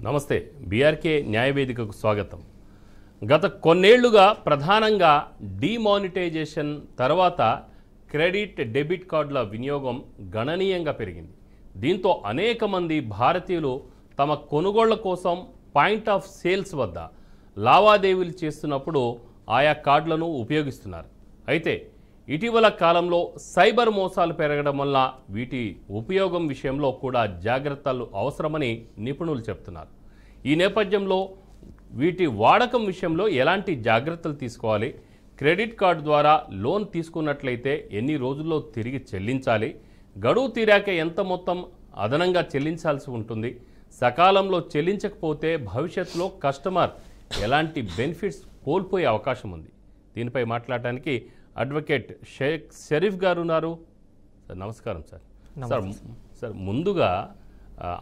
నమస్తే బీఆర్కే న్యాయవేదికకు స్వాగతం. గత కొన్నేళ్లుగా ప్రధానంగా డిమానిటైజేషన్ తర్వాత క్రెడిట్ డెబిట్ కార్డుల వినియోగం గణనీయంగా పెరిగింది. దీంతో అనేక మంది భారతీయులు తమ కొనుగోళ్ల కోసం పాయింట్ ఆఫ్ సేల్స్ వద్ద లావాదేవీలు చేస్తున్నప్పుడు ఆయా కార్డులను ఉపయోగిస్తున్నారు. అయితే ఇటీవల కాలంలో సైబర్ మోసాలు పెరగడం వల్ల వీటి ఉపయోగం విషయంలో కూడా జాగ్రత్తలు అవసరమని నిపుణులు చెప్తున్నారు. ఈ నేపథ్యంలో వీటి వాడకం విషయంలో ఎలాంటి జాగ్రత్తలు తీసుకోవాలి, క్రెడిట్ కార్డు ద్వారా లోన్ తీసుకున్నట్లయితే ఎన్ని రోజుల్లో తిరిగి చెల్లించాలి, గడువు తీరాక ఎంత మొత్తం అదనంగా చెల్లించాల్సి ఉంటుంది, సకాలంలో చెల్లించకపోతే భవిష్యత్తులో కస్టమర్ ఎలాంటి బెనిఫిట్స్ కోల్పోయే అవకాశం ఉంది. దీనిపై మాట్లాడటానికి అడ్వకేట్ షేక్ షరీఫ్ గారు ఉన్నారు. సార్ నమస్కారం. సార్ ముందుగా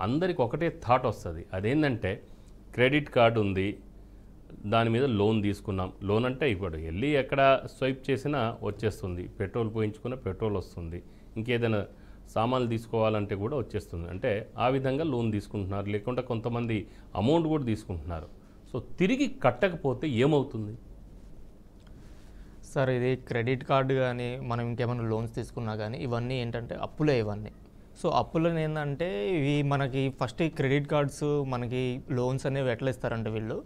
అందరికి ఒకటే థాట్ వస్తుంది, అదేంటంటే క్రెడిట్ కార్డు ఉంది, దాని మీద లోన్ తీసుకున్నాం. లోన్ అంటే ఇప్పుడు వెళ్ళి ఎక్కడ స్వైప్ చేసినా వచ్చేస్తుంది, పెట్రోల్ పోయించుకున్న పెట్రోల్ వస్తుంది, ఇంకేదైనా సామాన్లు తీసుకోవాలంటే కూడా వచ్చేస్తుంది. అంటే ఆ విధంగా లోన్ తీసుకుంటున్నారు, లేకుంటే కొంతమంది అమౌంట్ కూడా తీసుకుంటున్నారు. సో తిరిగి కట్టకపోతే ఏమవుతుంది? సార్ ఇది క్రెడిట్ కార్డు కానీ మనం ఇంకేమైనా లోన్స్ తీసుకున్నా కానీ ఇవన్నీ ఏంటంటే అప్పులే ఇవన్నీ. సో అప్పులను ఏంటంటే ఇవి మనకి ఫస్ట్ ఈ క్రెడిట్ కార్డ్స్ మనకి లోన్స్ అనేవి ఎట్లా ఇస్తారంటే వీళ్ళు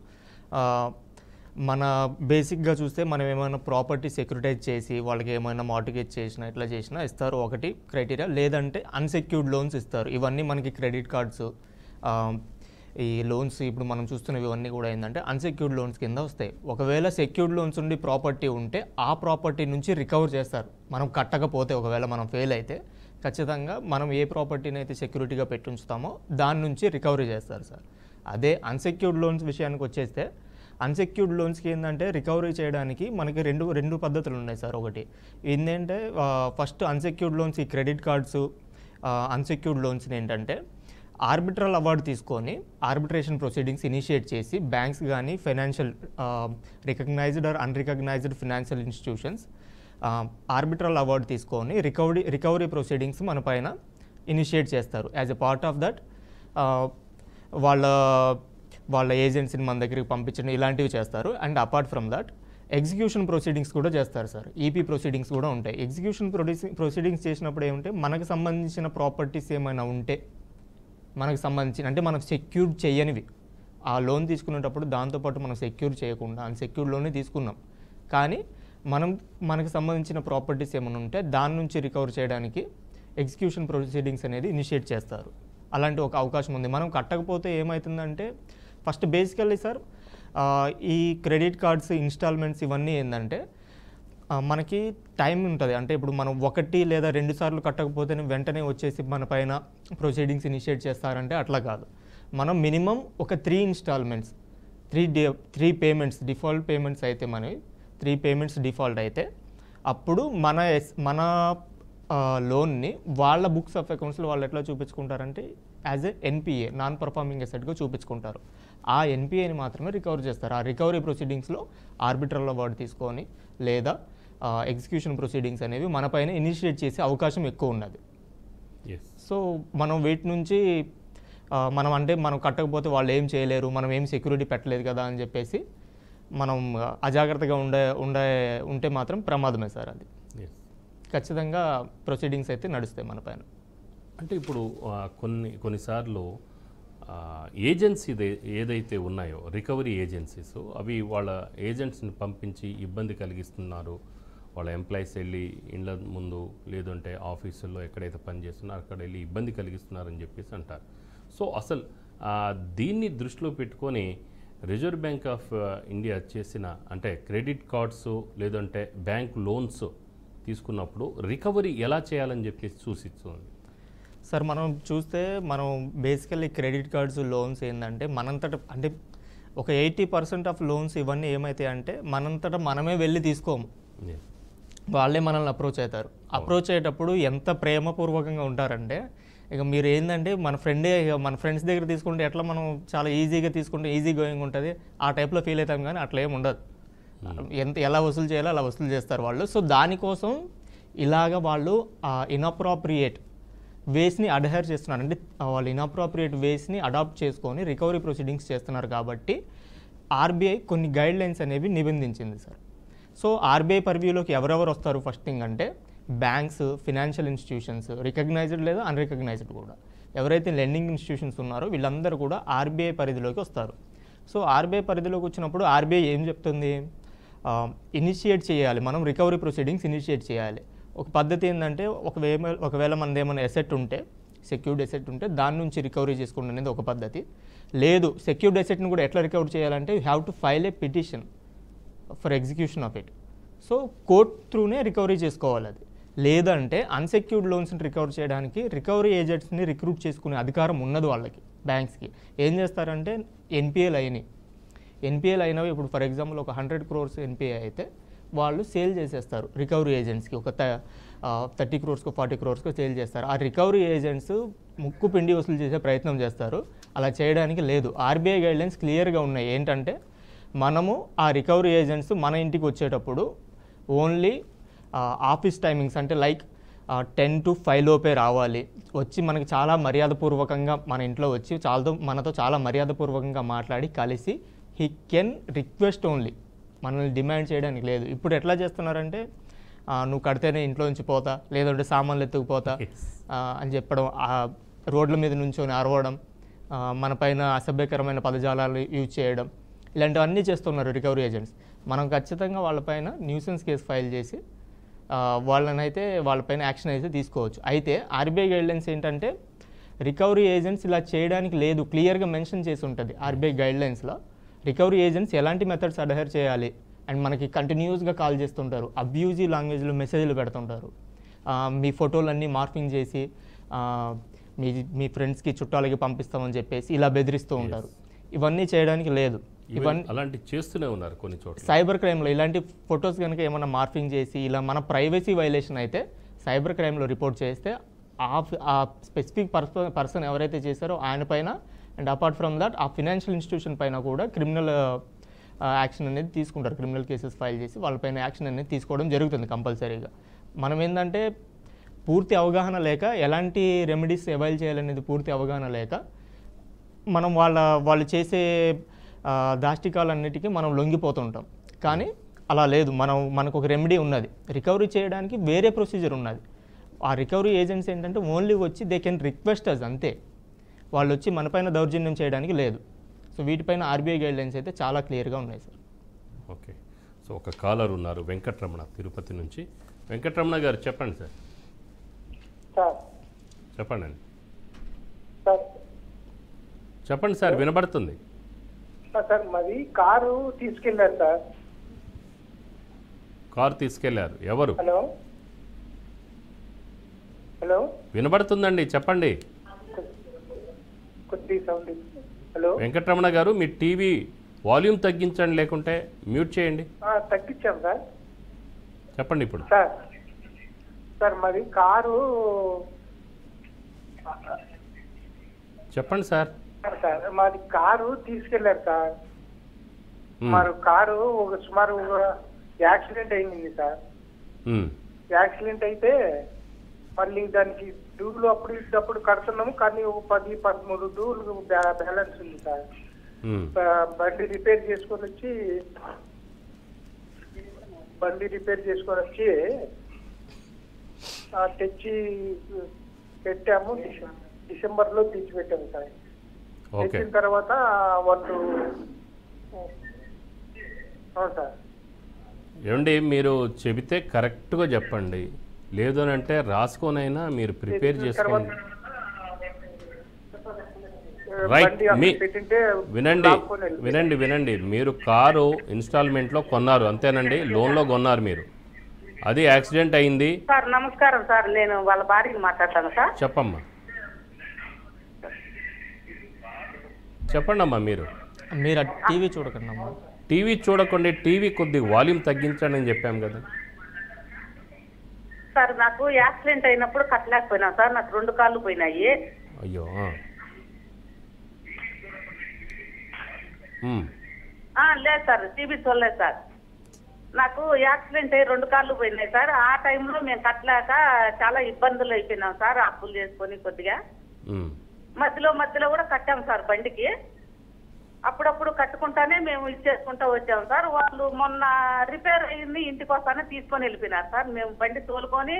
మన బేసిక్గా చూస్తే మనం ఏమైనా ప్రాపర్టీ సెక్యూరిటైజ్ చేసి వాళ్ళకి ఏమైనా మార్టిగేజ్ చేసినా ఇట్లా చేసినా ఇస్తారు, ఒకటి క్రైటీరియా. లేదంటే అన్సెక్యూర్డ్ లోన్స్ ఇస్తారు. ఇవన్నీ మనకి క్రెడిట్ కార్డ్స్ ఈ లోన్స్ ఇప్పుడు మనం చూస్తున్నవి ఇవన్నీ కూడా ఏంటంటే అన్సెక్యూర్డ్ లోన్స్ కింద వస్తాయి. ఒకవేళ సెక్యూర్డ్ లోన్స్ ఉండి ప్రాపర్టీ ఉంటే ఆ ప్రాపర్టీ నుంచి రికవర్ చేస్తారు. మనం కట్టకపోతే ఒకవేళ మనం ఫెయిల్ అయితే ఖచ్చితంగా మనం ఏ ప్రాపర్టీని అయితే సెక్యూరిటీగా పెట్టి ఉంచుతామో దాని నుంచి రికవరీ చేస్తారు సార్. అదే అన్సెక్యూర్డ్ లోన్స్ విషయానికి వచ్చేస్తే అన్సెక్యూర్డ్ లోన్స్కి ఏంటంటే రికవరీ చేయడానికి మనకి రెండు పద్ధతులు ఉన్నాయి సార్. ఒకటి ఏంటంటే ఫస్ట్ అన్సెక్యూర్డ్ లోన్స్ ఈ క్రెడిట్ కార్డ్స్ అన్సెక్యూర్డ్ లోన్స్ని ఏంటంటే ఆర్బిట్రల్ అవార్డు తీసుకొని ఆర్బిట్రేషన్ ప్రొసీడింగ్స్ ఇనిషియేట్ చేసి బ్యాంక్స్ కానీ financial recognised or unrecognised financial institutions arbitral award తీసుకొని రికవరీ ప్రొసీడింగ్స్ మన పైన ఇనిషియేట్ చేస్తారు. As a part of that వాళ్ళ ఏజెన్సీని మన దగ్గరికి పంపించడం ఇలాంటివి చేస్తారు. And apart from that execution proceedings కూడా చేస్తారు సార్. ఈపీ ప్రొసీడింగ్స్ కూడా ఉంటాయి. ఎగ్జిక్యూషన్ ప్రొసీడింగ్స్ చేసినప్పుడు ఏమంటే మనకు సంబంధించిన ప్రాపర్టీస్ ఏమైనా ఉంటే మనకు సంబంధించిన అంటే మనకు సెక్యూర్ చేయనివి ఆ లోన్ తీసుకునేటప్పుడు దాంతోపాటు మనం సెక్యూర్ చేయకుండా అన్సెక్యూర్డ్ లోనే తీసుకున్నాం, కానీ మనకు సంబంధించిన ప్రాపర్టీస్ ఏమైనా ఉంటే దాని నుంచి రికవర్ చేయడానికి ఎగ్జిక్యూషన్ ప్రొసీడింగ్స్ అనేది ఇనిషియేట్ చేస్తారు. అలాంటి ఒక అవకాశం ఉంది. మనం కట్టకపోతే ఏమవుతుందంటే ఫస్ట్ బేసికల్లీ సార్ ఈ క్రెడిట్ కార్డ్స్ ఇన్స్టాల్మెంట్స్ ఇవన్నీ ఏంటంటే మనకి టైం ఉంటుంది. అంటే ఇప్పుడు మనం 1 లేదా 2 సార్లు కట్టకపోతేనే వెంటనే వచ్చేసి మన పైన ప్రొసీడింగ్స్ ఇనిషియేట్ చేస్తారంటే అట్లా కాదు. మనం మినిమం ఒక 3 ఇన్స్టాల్మెంట్స్ 3 పేమెంట్స్ డిఫాల్ట్ పేమెంట్స్ అయితే మనవి 3 పేమెంట్స్ డిఫాల్ట్ అయితే అప్పుడు మన లోన్ని వాళ్ళ బుక్స్ ఆఫ్ అకౌంట్స్లో వాళ్ళు ఎట్లా చూపించుకుంటారంటే as a NPA non performing అసెట్గా చూపించుకుంటారు. ఆ ఎన్పిఏని మాత్రమే రికవర్ చేస్తారు. ఆ రికవరీ ప్రొసీడింగ్స్లో ఆర్బిట్రల్ అవార్డు తీసుకొని లేదా ఎగ్జిక్యూషన్ ప్రొసీడింగ్స్ అనేవి మన పైన ఇనిషియేట్ చేసే అవకాశం ఎక్కువ ఉన్నది. సో మనం వీటి నుంచి మనం కట్టకపోతే వాళ్ళు ఏం చేయలేరు, మనం ఏం సెక్యూరిటీ పెట్టలేదు కదా అని చెప్పేసి మనం అజాగ్రత్తగా ఉంటే మాత్రం ప్రమాదమే సార్. అది ఖచ్చితంగా ప్రొసీడింగ్స్ అయితే నడుస్తాయి మన పైన. అంటే ఇప్పుడు కొన్నిసార్లు ఏజెన్సీ ఏదైతే ఉన్నాయో రికవరీ ఏజెన్సీస్ అవి వాళ్ళ ఏజెంట్స్ని పంపించి ఇబ్బంది కలిగిస్తున్నారు, వాళ్ళ ఎంప్లాయీస్ వెళ్ళి ఇండ్ల ముందు లేదంటే ఆఫీసుల్లో ఎక్కడైతే పనిచేస్తున్నారో అక్కడ వెళ్ళి ఇబ్బంది కలిగిస్తున్నారని చెప్పేసి అంటారు. సో అసలు దీన్ని దృష్టిలో పెట్టుకొని రిజర్వ్ బ్యాంక్ ఆఫ్ ఇండియా చేసిన అంటే క్రెడిట్ కార్డ్స్ లేదంటే బ్యాంక్ లోన్స్ తీసుకున్నప్పుడు రికవరీ ఎలా చేయాలని చెప్పేసి సూచిస్తుంది సార్. మనం చూస్తే మనం బేసికల్లీ క్రెడిట్ కార్డ్స్ లోన్స్ ఏంటంటే మనంతట అంటే ఒక 80% ఆఫ్ లోన్స్ ఇవన్నీ ఏమవుతాయి అంటే మనంతటా మనమే వెళ్ళి తీసుకోము, వాళ్ళే మనల్ని అప్రోచ్ అవుతారు. అప్రోచ్ అయ్యేటప్పుడు ఎంత ప్రేమపూర్వకంగా ఉంటారంటే ఇక మీరు ఏంటంటే మన ఫ్రెండ్స్ దగ్గర తీసుకుంటే ఎట్లా మనం చాలా ఈజీగా తీసుకుంటే ఈజీ గోయింగ్ ఉంటుంది ఆ టైప్లో ఫీల్ అవుతాం, కానీ అట్లా ఏమి ఉండదు. ఎలా వసూలు చేయాలో అలా వసూలు చేస్తారు వాళ్ళు. సో దానికోసం ఇలాగ వాళ్ళు ఇన్అప్రాప్రియేట్ వేస్ని అడ్హైర్ చేస్తున్నారు, అంటే వాళ్ళు ఇన్అప్రోప్రియేట్ వేస్ని అడాప్ట్ చేసుకొని రికవరీ ప్రొసీడింగ్స్ చేస్తున్నారు. కాబట్టి ఆర్బీఐ కొన్ని గైడ్ లైన్స్ అనేవి నిబంధించింది సార్. సో ఆర్బీఐ పర్వ్యూలోకి ఎవరెవరు వస్తారు? ఫస్ట్ థింగ్ అంటే బ్యాంక్స్, ఫినాన్షియల్ ఇన్స్టిట్యూషన్స్, రికగ్నైజ్డ్ లేదా అన్రికగ్నైజ్డ్ కూడా ఎవరైతే లెండింగ్ ఇన్స్టిట్యూషన్స్ ఉన్నారో వీళ్ళందరూ కూడా ఆర్బీఐ పరిధిలోకి వస్తారు. సో ఆర్బీఐ పరిధిలోకి వచ్చినప్పుడు ఆర్బీఐ ఏం చెప్తుంది? ఇనిషియేట్ చేయాలి, మనం రికవరీ ప్రొసీడింగ్స్ ఇనిషియేట్ చేయాలి. ఒక పద్ధతి ఏంటంటే ఒకవేళ మనది ఏమైనా ఎసెట్ ఉంటే, సెక్యూర్డ్ ఎసెట్ ఉంటే దాని నుంచి రికవరీ చేసుకోవడం అనేది ఒక పద్ధతి. లేదు, సెక్యూర్డ్ ఎసెట్ని కూడా ఎట్లా రికవర్ చేయాలంటే you have to file a petition for execution of it. So court త్రూనే రికవరీ చేసుకోవాలి అది. లేదంటే అన్సెక్యూర్డ్ లోన్స్ని రికవర్ చేయడానికి రికవరీ ఏజెంట్స్ని రిక్రూట్ చేసుకునే అధికారం ఉన్నది వాళ్ళకి. బ్యాంక్స్కి ఏం చేస్తారంటే ఎన్పిఏలు అయినవి ఇప్పుడు ఫర్ ఎగ్జాంపుల్ ఒక 100 crores ఎన్పిఏ అయితే వాళ్ళు సేల్ చేసేస్తారు రికవరీ ఏజెంట్స్కి. ఒక 30 crores 40 crores సేల్ చేస్తారు. ఆ రికవరీ ఏజెంట్స్ ముక్కు పిండి వసూలు చేసే ప్రయత్నం చేస్తారు. అలా చేయడానికి లేదు. ఆర్బీఐ గైడ్లైన్స్ క్లియర్గా ఉన్నాయి. ఏంటంటే మనము ఆ రికవరీ ఏజెంట్స్ మన ఇంటికి వచ్చేటప్పుడు ఓన్లీ ఆఫీస్ టైమింగ్స్ అంటే లైక్ 10 to 5 లోపే రావాలి. వచ్చి మనకి చాలా మర్యాదపూర్వకంగా మన ఇంట్లో వచ్చి మనతో చాలా మర్యాదపూర్వకంగా మాట్లాడి కలిసి హీ కెన్ రిక్వెస్ట్ ఓన్లీ, మనల్ని డిమాండ్ చేయడానికి లేదు. ఇప్పుడు ఎట్లా చేస్తున్నారంటే నువ్వు కడితేనే ఇంట్లో నుంచి పోతా, లేదంటే సామాన్లు ఎత్తుకుపోతా అని చెప్పడం, రోడ్ల మీద నుంచొని అరవడం, మన పైన అసభ్యకరమైన పదజాలాలు యూజ్ చేయడం, ఇలాంటివన్నీ చేస్తున్నారు రికవరీ ఏజెంట్స్. మనం ఖచ్చితంగా వాళ్ళపైన న్యూసెన్స్ కేసు ఫైల్ చేసి వాళ్ళపైన యాక్షన్ అయితే తీసుకోవచ్చు. అయితే ఆర్బీఐ గైడ్లైన్స్ ఏంటంటే రికవరీ ఏజెంట్స్ ఇలా చేయడానికి లేదు, క్లియర్గా మెన్షన్ చేసి ఉంటుంది ఆర్బీఐ గైడ్లైన్స్లో. రికవరీ ఏజెంట్స్ ఎలాంటి మెథడ్స్ అడ్హైర్ చేయాలి అండ్ మనకి కంటిన్యూస్గా కాల్ చేస్తుంటారు, అబ్యూజివ్ లాంగ్వేజ్లో మెసేజ్లు పెడుతుంటారు, మీ ఫోటోలన్నీ మార్ఫింగ్ చేసి మీ ఫ్రెండ్స్కి చుట్టాలకి పంపిస్తామని చెప్పేసి ఇలా బెదిరిస్తూ ఉంటారు. ఇవన్నీ చేయడానికి లేదు. ఇవన్నీ అలాంటి చేస్తూనే ఉన్నారు కొన్ని చోట్ల. సైబర్ క్రైమ్లో ఇలాంటి ఫొటోస్ కనుక ఏమైనా మార్ఫింగ్ చేసి ఇలా మన ప్రైవసీ వైలేషన్ అయితే సైబర్ క్రైమ్లో రిపోర్ట్ చేస్తే ఆ స్పెసిఫిక్ పర్సన్ ఎవరైతే చేశారో ఆయన పైన అండ్ అపార్ట్ ఫ్రమ్ దట్ ఆ ఫినాన్షియల్ ఇన్స్టిట్యూషన్ పైన కూడా క్రిమినల్ యాక్షన్ అనేది తీసుకుంటారు. క్రిమినల్ కేసెస్ ఫైల్ చేసి వాళ్ళపైన యాక్షన్ అనేది తీసుకోవడం జరుగుతుంది కంపల్సరీగా. మనం ఏంటంటే పూర్తి అవగాహన లేక ఎలాంటి రెమెడీస్ అవైల్ చేయాలనేది పూర్తి అవగాహన లేక మనం వాళ్ళు చేసే దాష్టికాలన్నిటికీ మనం లొంగిపోతుంటాం. కానీ అలా లేదు, మనకు ఒక రెమెడీ ఉన్నది, రికవరీ చేయడానికి వేరే ప్రొసీజర్ ఉన్నది. ఆ రికవరీ ఏజెంట్స్ ఏంటంటే ఓన్లీ వచ్చి దే కెన్ రిక్వెస్ట్ అస్, అంతే. వాళ్ళు వచ్చి మనపైన దౌర్జన్యం చేయడానికి లేదు. సో వీటిపైన ఆర్బీఐ గైడ్లైన్స్ అయితే చాలా క్లియర్గా ఉన్నాయి సార్. ఓకే, సో ఒక కాలర్ ఉన్నారు, వెంకటరమణ తిరుపతి నుంచి. వెంకటరమణ గారు చెప్పండి సార్. చెప్పండి అండి. చెప్పండి సార్, వినబడుతుంది సార్. మాది కారు తీసుకెళ్లారు సార్. కారు తీసుకెళ్లారు, ఎవరు? హలో హలో వినబడుతుందండి, చెప్పండి. హలో వెంకటరమణ గారు, మీ టీవీ వాల్యూమ్ తగ్గించండి, లేకుంటే మ్యూట్ చేయండి. తగ్గించాం సార్. చెప్పండి ఇప్పుడు. సార్ మాది కారు. చెప్పండి సార్. సార్ మాది కారు తీసుకెళ్లారు సార్. మరి కారు సుమారు యాక్సిడెంట్ అయింది సార్. యాక్సిడెంట్ అయితే మళ్ళీ దానికి డ్యూలు అప్పుడు కడుతున్నాము, కానీ ఒక 10-13 డ్యూలు బ్యాలెన్స్ ఉంది సార్. బండి రిపేర్ చేసుకొని వచ్చి తెచ్చి పెట్టాము. డిసెంబర్లో తెచ్చి పెట్టాము సార్. తెచ్చిన తర్వాత వాళ్ళు అవును సార్. ఏమండి, మీరు చెబితే కరెక్ట్గా చెప్పండి, లేదు అని అంటే రాసుకోనైనా మీరు ప్రిపేర్ చేసుకోండి. రైట్, వినండి. మీరు కారు ఇన్స్టాల్మెంట్లో కొన్నారు, అంతేనండి? లోన్లో కొన్నారు మీరు, అది యాక్సిడెంట్ అయింది. సార్ నమస్కారం సార్, నేను వాళ్ళ భార్యని మాట్లాడతాను సార్. చెప్పమ్మా, చెప్పండి అమ్మా. మీరు టీవీ చూడకండి అమ్మా. టీవీ చూడకండి, టీవీ కొద్దిగా వాల్యూమ్ తగ్గించండి అని చెప్పాం కదా సార్. నాకు యాక్సిడెంట్ అయినప్పుడు కట్టలేకపోయినా సార్, నాకు 2 కాళ్ళు పోయినాయి. అయ్యో. లేదు సార్, టీవీ చూడలేదు సార్. నాకు యాక్సిడెంట్ అయ్యి 2 కాళ్ళు పోయినాయి సార్. ఆ టైంలో మేము కట్టలేక చాలా ఇబ్బందులు అయిపోయినాం సార్, అప్పులు చేసుకొని కొద్దిగా. మధ్యలో కూడా కట్టాం సార్ బండికి. అప్పుడప్పుడు కట్టుకుంటానే మేము ఇచ్చేసుకుంటా వచ్చాము సార్. వాళ్ళు మొన్న రిపేర్ అయ్యింది ఇంటికి వస్తానే తీసుకొని వెళ్ళిపోయినారు సార్. మేము బండి తోలుకొని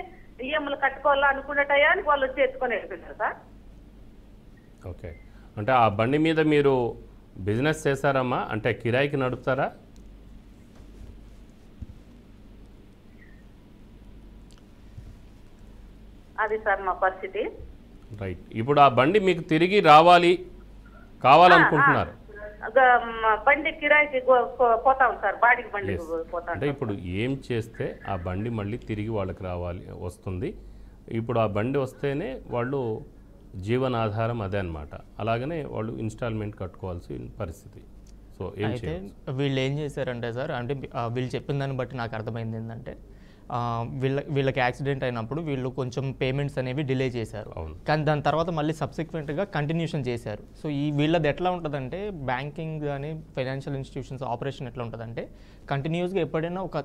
ఈఎంలు కట్టుకోవాలా అనుకునే టయానికి వాళ్ళు వచ్చి ఎత్తుకొని వెళ్ళిపోయినారు సార్. ఓకే, అంటే ఆ బండి మీద మీరు బిజినెస్ చేశారమ్మా, అంటే కిరాయికి నడుపుతారా? అది సార్ మా పరిస్థితి. రైట్, ఇప్పుడు ఆ బండి మీకు తిరిగి కావాలనుకుంటున్నారు? బండి కిరాయికి పోతాం సార్, బాడికి బండి పోతాం. అంటే ఇప్పుడు ఏం చేస్తే ఆ బండి మళ్ళీ తిరిగి వాళ్ళకి వస్తుంది? ఇప్పుడు ఆ బండి వస్తేనే వాళ్ళు జీవనాధారం అదే అనమాట. అలాగనే వాళ్ళు ఇన్స్టాల్మెంట్ కట్టుకోవాల్సిన పరిస్థితి. సో అయితే వీళ్ళు ఏం చేశారంటే సార్, అంటే వీళ్ళు చెప్పిన దాన్ని బట్టి నాకు అర్థమైంది ఏంటంటే, వీళ్ళకి యాక్సిడెంట్ అయినప్పుడు వీళ్ళు కొంచెం పేమెంట్స్ అనేవి డిలే చేశారు. కానీ దాని తర్వాత మళ్ళీ సబ్సిక్వెంట్గా కంటిన్యూషన్ చేశారు. సో వీళ్ళది ఎట్లా ఉంటుందంటే, బ్యాంకింగ్ కానీ ఫైనాన్షియల్ ఇన్స్టిట్యూషన్స్ ఆపరేషన్ ఎట్లా ఉంటుందంటే, కంటిన్యూస్గా ఎప్పుడైనా ఒక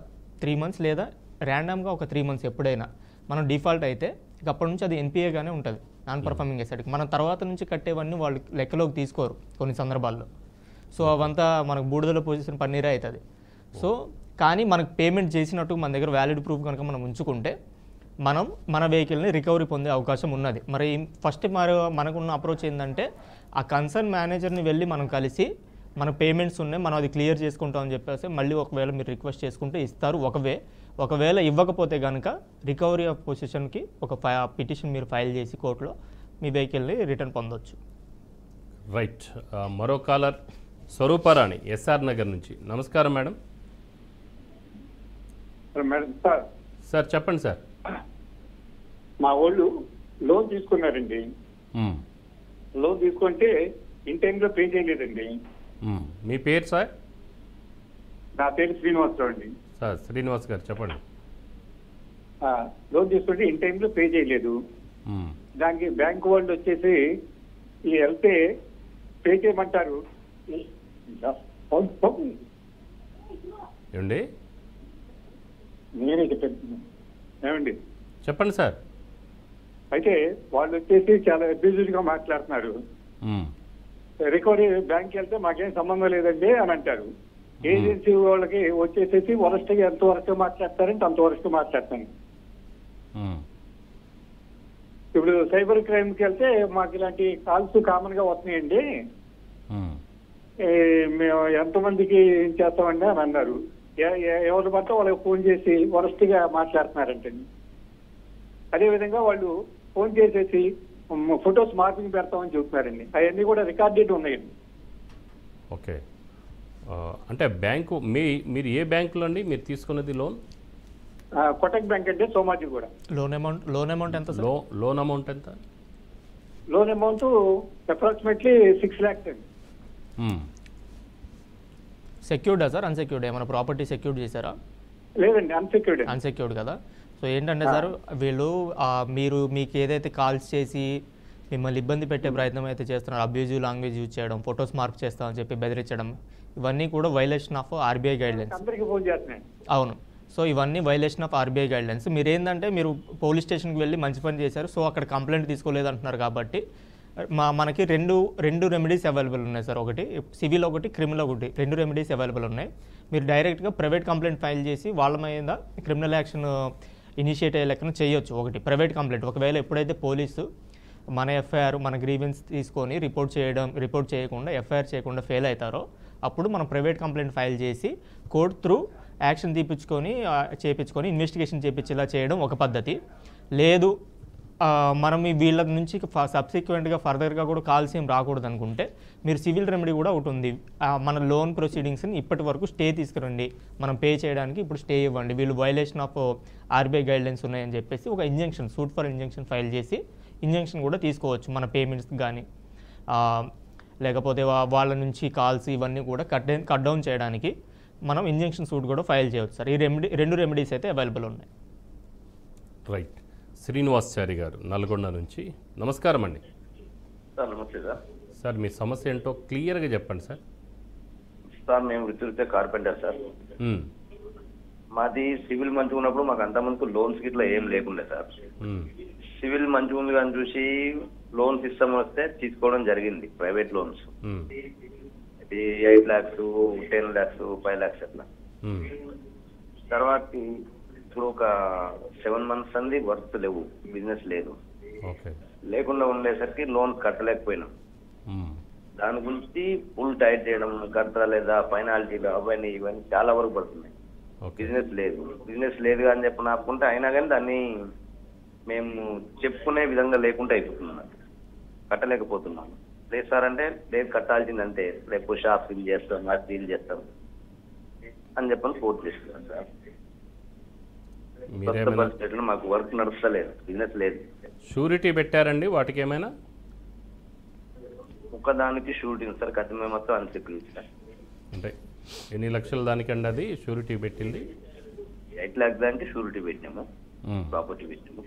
3 months లేదా ర్యాండమ్గా ఒక 3 months ఎప్పుడైనా మనం డిఫాల్ట్ అయితే ఇక అప్పటి నుంచి అది ఎన్పిఏగానే ఉంటుంది, నాన్ పర్ఫార్మింగ్ అసెట్కి. మనం తర్వాత నుంచి కట్టేవన్నీ వాళ్ళు లెక్కలోకి తీసుకోరు కొన్ని సందర్భాల్లో. సో అవంతా మనకు బూడిదలో పొజిషన్ పన్నీరే అవుతుంది. సో కానీ మనకు పేమెంట్ చేసినట్టు మన దగ్గర వ్యాలిడ్ ప్రూఫ్ కనుక మనం ఉంచుకుంటే మనం మన వెహికల్ని రికవరీ పొందే అవకాశం ఉన్నది. మరి ఫస్ట్ మనకున్న అప్రోచ్ ఏంటంటే, ఆ కన్సర్న్ మేనేజర్ని వెళ్ళి మనం కలిసి మన పేమెంట్స్ ఉన్నాయి, మనం అది క్లియర్ చేసుకుంటామని చెప్పేసి మళ్ళీ ఒకవేళ మీరు రిక్వెస్ట్ చేసుకుంటే ఇస్తారు. ఒకవేళ ఇవ్వకపోతే కనుక రికవరీ ఆఫ్ పొజిషన్కి ఒక పిటిషన్ మీరు ఫైల్ చేసి కోర్టులో మీ వెహికల్ని రిటర్న్ పొందవచ్చు. రైట్, మరో కాలర్ స్వరూపారాణి ఎస్ఆర్ నగర్ నుంచి. నమస్కారం మేడం. మేడం సార్ చెప్పండి సార్. మా వాళ్ళు లోన్ తీసుకున్నారండి. లోన్ తీసుకుంటే ఇన్ టైంలో పే చేయలేదండి. మీ పేరు సార్? నా పేరు శ్రీనివాసరావు అండి. సార్ శ్రీనివాస్ గారు చెప్పండి. లోన్ తీసుకుంటే ఇన్ టైంలో పే చేయలేదు. దానికి బ్యాంక్ వాళ్ళు వచ్చేసి వెళ్తే పే చేయమంటారు. ఏమండి నేనే చెప్పాను ఏమండి, చెప్పండి సార్. అయితే వాళ్ళు వచ్చేసి చాలా అబ్యూజివ్ గా మాట్లాడుతున్నారు. రికవరీ బ్యాంక్ వెళ్తే మాకేం సంబంధం లేదండి అని అంటారు. ఏజెన్సీ వాళ్ళకి వచ్చేసేసి వరస్ట్ గా ఎంత వరకు మాట్లాడతారంటే అంత వరకు మాట్లాడతాను. ఇప్పుడు సైబర్ క్రైమ్ కి వెళ్తే మాకు ఇలాంటి కాల్స్ కామన్ గా వస్తున్నాయండి, మేము ఎంతమందికి చేస్తామండి అని అన్నారు. ఎవరు పడితే వాళ్ళకి ఫోన్ చేసి వరస్ట్ గా మాట్లాడుతున్నారంటే. అదేవిధంగా వాళ్ళు ఫోన్ చేసేసి ఫొటోస్ మార్పింగ్ పెడతామని చెబుతున్నారండి. అవన్నీ కూడా రికార్డెడ్ ఉన్నాయండి. ఓకే, అంటే బ్యాంకు మీరు ఏ బ్యాంకులో అండి మీరు తీసుకున్నది లోన్? కోటక్ బ్యాంక్ అంటే సోమాజీ కూడా. లోన్ అమౌంట్ ఎంత? లోన్ అమౌంట్ ఎంత? లోన్ అమౌంట్ అప్రాక్సిమేట్లీ 6 lakhs అండి. సెక్యూర్డా సార్, అన్సెక్యూర్డ్? ఏమైనా ప్రాపర్టీ సెక్యూర్డ్ చేశారా? లేదండి, అన్సెక్యూర్డ్ కదా. సో ఏంటంటే సార్, వీళ్ళు మీకు ఏదైతే కాల్స్ చేసి మిమ్మల్ని ఇబ్బంది పెట్టే ప్రయత్నం అయితే చేస్తున్నారు, అబ్యూజివ్ లాంగ్వేజ్ యూజ్ చేయడం, ఫొటోస్ మార్క్ చేస్తామని చెప్పి బెదిరించడం, ఇవన్నీ కూడా వైలేషన్ ఆఫ్ ఆర్బీఐ గైడ్లైన్స్. అవును, సో ఇవన్నీ వైలేషన్ ఆఫ్ ఆర్బీఐ గైడ్లైన్స్. మీరు ఏంటంటే మీరు పోలీస్ స్టేషన్కి వెళ్ళి మంచి పని చేశారు, సో అక్కడ కంప్లైంట్ తీసుకోలేదు అంటున్నారు. కాబట్టి మనకి రెండు రెమెడీస్ అవైలబుల్ ఉన్నాయి సార్. ఒకటి సివిల్, ఒకటి క్రిమినల్, ఒకటి 2 రెమెడీస్ అవైలబుల్ ఉన్నాయి. మీరు డైరెక్ట్గా ప్రైవేట్ కంప్లైంట్ ఫైల్ చేసి వాళ్ళ మీద క్రిమినల్ యాక్షన్ ఇనిషియేట్ అయ్యే లెక్కన చేయొచ్చు. ఒకటి ప్రైవేట్ కంప్లైంట్. ఒకవేళ ఎప్పుడైతే పోలీసు మన ఎఫ్ఐఆర్, మన గ్రీవెన్స్ తీసుకొని రిపోర్ట్ చేయకుండా ఎఫ్ఐఆర్ చేయకుండా ఫెయిల్ అవుతారో అప్పుడు మనం ప్రైవేట్ కంప్లైంట్ ఫైల్ చేసి కోర్ట్ త్రూ యాక్షన్ చేయించుకొని ఇన్వెస్టిగేషన్ చేయించేలా చేయడం ఒక పద్ధతి. లేదు మనం వీళ్ళ నుంచి సబ్సిక్వెంట్గా ఫర్దర్గా కూడా కాల్స్ ఏం రాకూడదు అనుకుంటే మీరు సివిల్ రెమెడీ కూడా ఒకటి ఉంది. మన లోన్ ప్రొసీడింగ్స్ని ఇప్పటి వరకు స్టే తీసుకురండి, మనం పే చేయడానికి ఇప్పుడు స్టే ఇవ్వండి, వీళ్ళు వైలేషన్ ఆఫ్ ఆర్బీఐ గైడ్లైన్స్ ఉన్నాయని చెప్పేసి ఒక injunction, suit for injunction file చేసి ఇంజంక్షన్ కూడా తీసుకోవచ్చు. మన పేమెంట్స్ కానీ లేకపోతే వాళ్ళ నుంచి కాల్స్ ఇవన్నీ కూడా కట్ డౌన్ చేయడానికి మనం ఇంజంక్షన్ సూట్ కూడా ఫైల్ చేయవచ్చు సార్. ఈ 2 రెమెడీస్ అయితే అవైలబుల్ ఉన్నాయి. రైట్, శ్రీనివాసాచారి గారు నల్గొండ నుంచి. నమస్కారం అండి. సార్ నమస్తే సార్. సార్ మీ సమస్య ఏంటో క్లియర్గా చెప్పండి సార్. సార్ మేము వృత్తిరీత్యా కార్పెంటర్ సార్. మాది సివిల్ మంచిగా ఉన్నప్పుడు మాకు అంతమందికి లోన్స్ గిట్లా ఏం లేకుండే సార్. సివిల్ మంచిగా ఉంది అని చూసి లోన్ సిస్టమ్ వస్తే తీసుకోవడం జరిగింది, ప్రైవేట్ లోన్స్. ఇది 8 lakhs, 10 lakhs, 5 lakhs అట్లా. తర్వాత ఇప్పుడు ఒక 7 months అంది వర్క్ లేవు, బిజినెస్ లేదు. లేకుండా ఉండేసరికి లోన్ కట్టలేకపోయినాం. దాని గురించి ఫుల్ టైట్ చేయడం, కట్టరా లేదా, ఫైనాలిటీలు అవన్నీ ఇవన్నీ చాలా వరకు పడుతున్నాయి. బిజినెస్ లేదు అని చెప్పి ఆపుకుంటే అయినా కానీ దాన్ని మేము చెప్పుకునే విధంగా లేకుండా అయిపోతున్నాం, కట్టలేకపోతున్నాం. లేదు సార్ అంటే లేదు కట్టాల్సిందంటే రేపు షాప్ ఫిల్ చేస్తాం, అది ఫీల్ చేస్తాం అని చెప్పని కోర్టు చేస్తున్నాం సార్. పరిస్థితుల్లో మాకు వర్క్ నడుస్తలేదు, బిజినెస్ లేదు. షూరిటీ పెట్టారండి వాటికి ఏమైనా? ఒకదానికి షూరిటీ సార్, కథమే మొత్తం అన్సెక్యూరిటీ సార్. అంటే ఎన్ని లక్షల దానికండి అది షూరిటీ పెట్టింది? 8 lakhs దానికి షూరిటీ పెట్టినాము, ప్రాపర్టీ పెట్టినాము.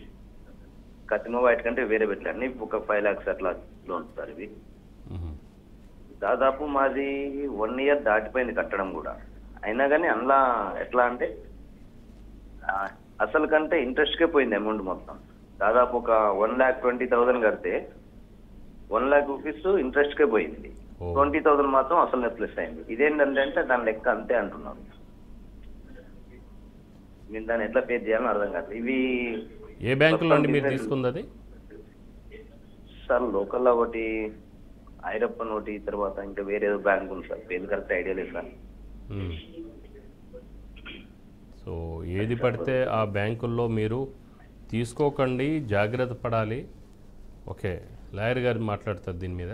కథమ వాటికంటే వేరే పెట్టాను, ఒక 5 lakhs అట్లా లోన్ సార్. ఇవి దాదాపు మాది 1 year దాటిపోయింది కట్టడం కూడా. అయినా కానీ అందులో ఎట్లా అంటే అసలు కంటే ఇంట్రెస్ట్కే పోయింది అమౌంట్ మొత్తం. దాదాపు ఒక 1,20,000 కడితే 1 lakh rupees ఇంట్రెస్ట్కే పోయింది, 20,000 మాత్రం అసలు నెప్లెస్ అయింది. ఇదేంటంటే దాని లెక్క అంతే అంటున్నారు. నేను దాన్ని ఎట్లా పే చేయాలని అర్థం కాదు. ఇవి ఏ బ్యాంకులో మీరు తీసుకుంది అది? సార్ లోకల్లో ఒకటి, ఐరప్పన్ ఒకటి, తర్వాత ఇంకా వేరే ఏదో బ్యాంక్ ఉంది సార్, పేరు కరెక్ట్ ఐడియా లేదు సార్. సో ఏది పడితే ఆ బ్యాంకుల్లో మీరు తీసుకోకండి, జాగ్రత్త పడాలి. ఓకే, లాయర్ గారు మాట్లాడతారు దీని మీద.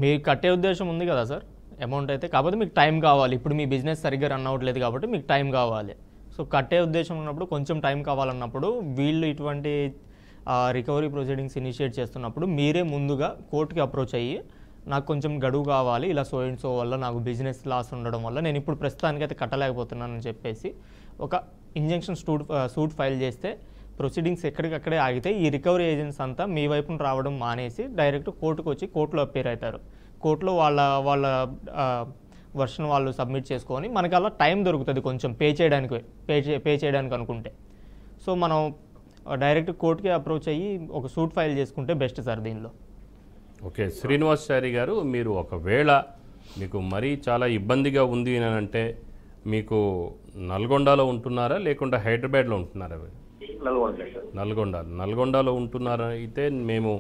మీకు కట్టే ఉద్దేశం ఉంది కదా సార్ అమౌంట్ అయితే, కాకపోతే మీకు టైం కావాలి. ఇప్పుడు మీ బిజినెస్ సరిగ్గా రన్ అవ్వట్లేదు కాబట్టి మీకు టైం కావాలి. సో కట్టే ఉద్దేశం ఉన్నప్పుడు కొంచెం టైం కావాలన్నప్పుడు వీళ్ళు ఇటువంటి రికవరీ ప్రొసీడింగ్స్ ఇనిషియేట్ చేస్తున్నప్పుడు మీరే ముందుగా కోర్టుకి అప్రోచ్ అయ్యి నాకు కొంచెం గడువు కావాలి, ఇలా సో అండ్ సో వల్ల నాకు బిజినెస్ లాస్ ఉండడం వల్ల నేను ఇప్పుడు ప్రస్తుతానికైతే కట్టలేకపోతున్నానని చెప్పేసి ఒక ఇంజంక్షన్ సూట్ ఫైల్ చేస్తే ప్రొసీడింగ్స్ ఎక్కడికక్కడే ఆగితే ఈ రికవరీ ఏజెంట్స్ అంతా మీ వైపున రావడం మానేసి డైరెక్ట్ కోర్టుకు వచ్చి కోర్టులో అపేర్ అవుతారు. కోర్టులో వాళ్ళ వర్షన్ వాళ్ళు సబ్మిట్ చేసుకొని మనకి అలా టైం దొరుకుతుంది కొంచెం పే చేయడానికి అనుకుంటే. సో మనం డైరెక్ట్ కోర్టుకి అప్రోచ్ అయ్యి ఒక సూట్ ఫైల్ చేసుకుంటే బెస్ట్ సార్ దీనిలో. ఓకే, శ్రీనివాసాచారి గారు, మీరు ఒకవేళ మీకు మరీ చాలా ఇబ్బందిగా ఉంది అని అంటే నల్గొండలో ఉంటున్నారా లేకుంటే హైదరాబాద్లో ఉంటున్నారా? నల్గొండలో ఉంటున్నారా? అయితే మేము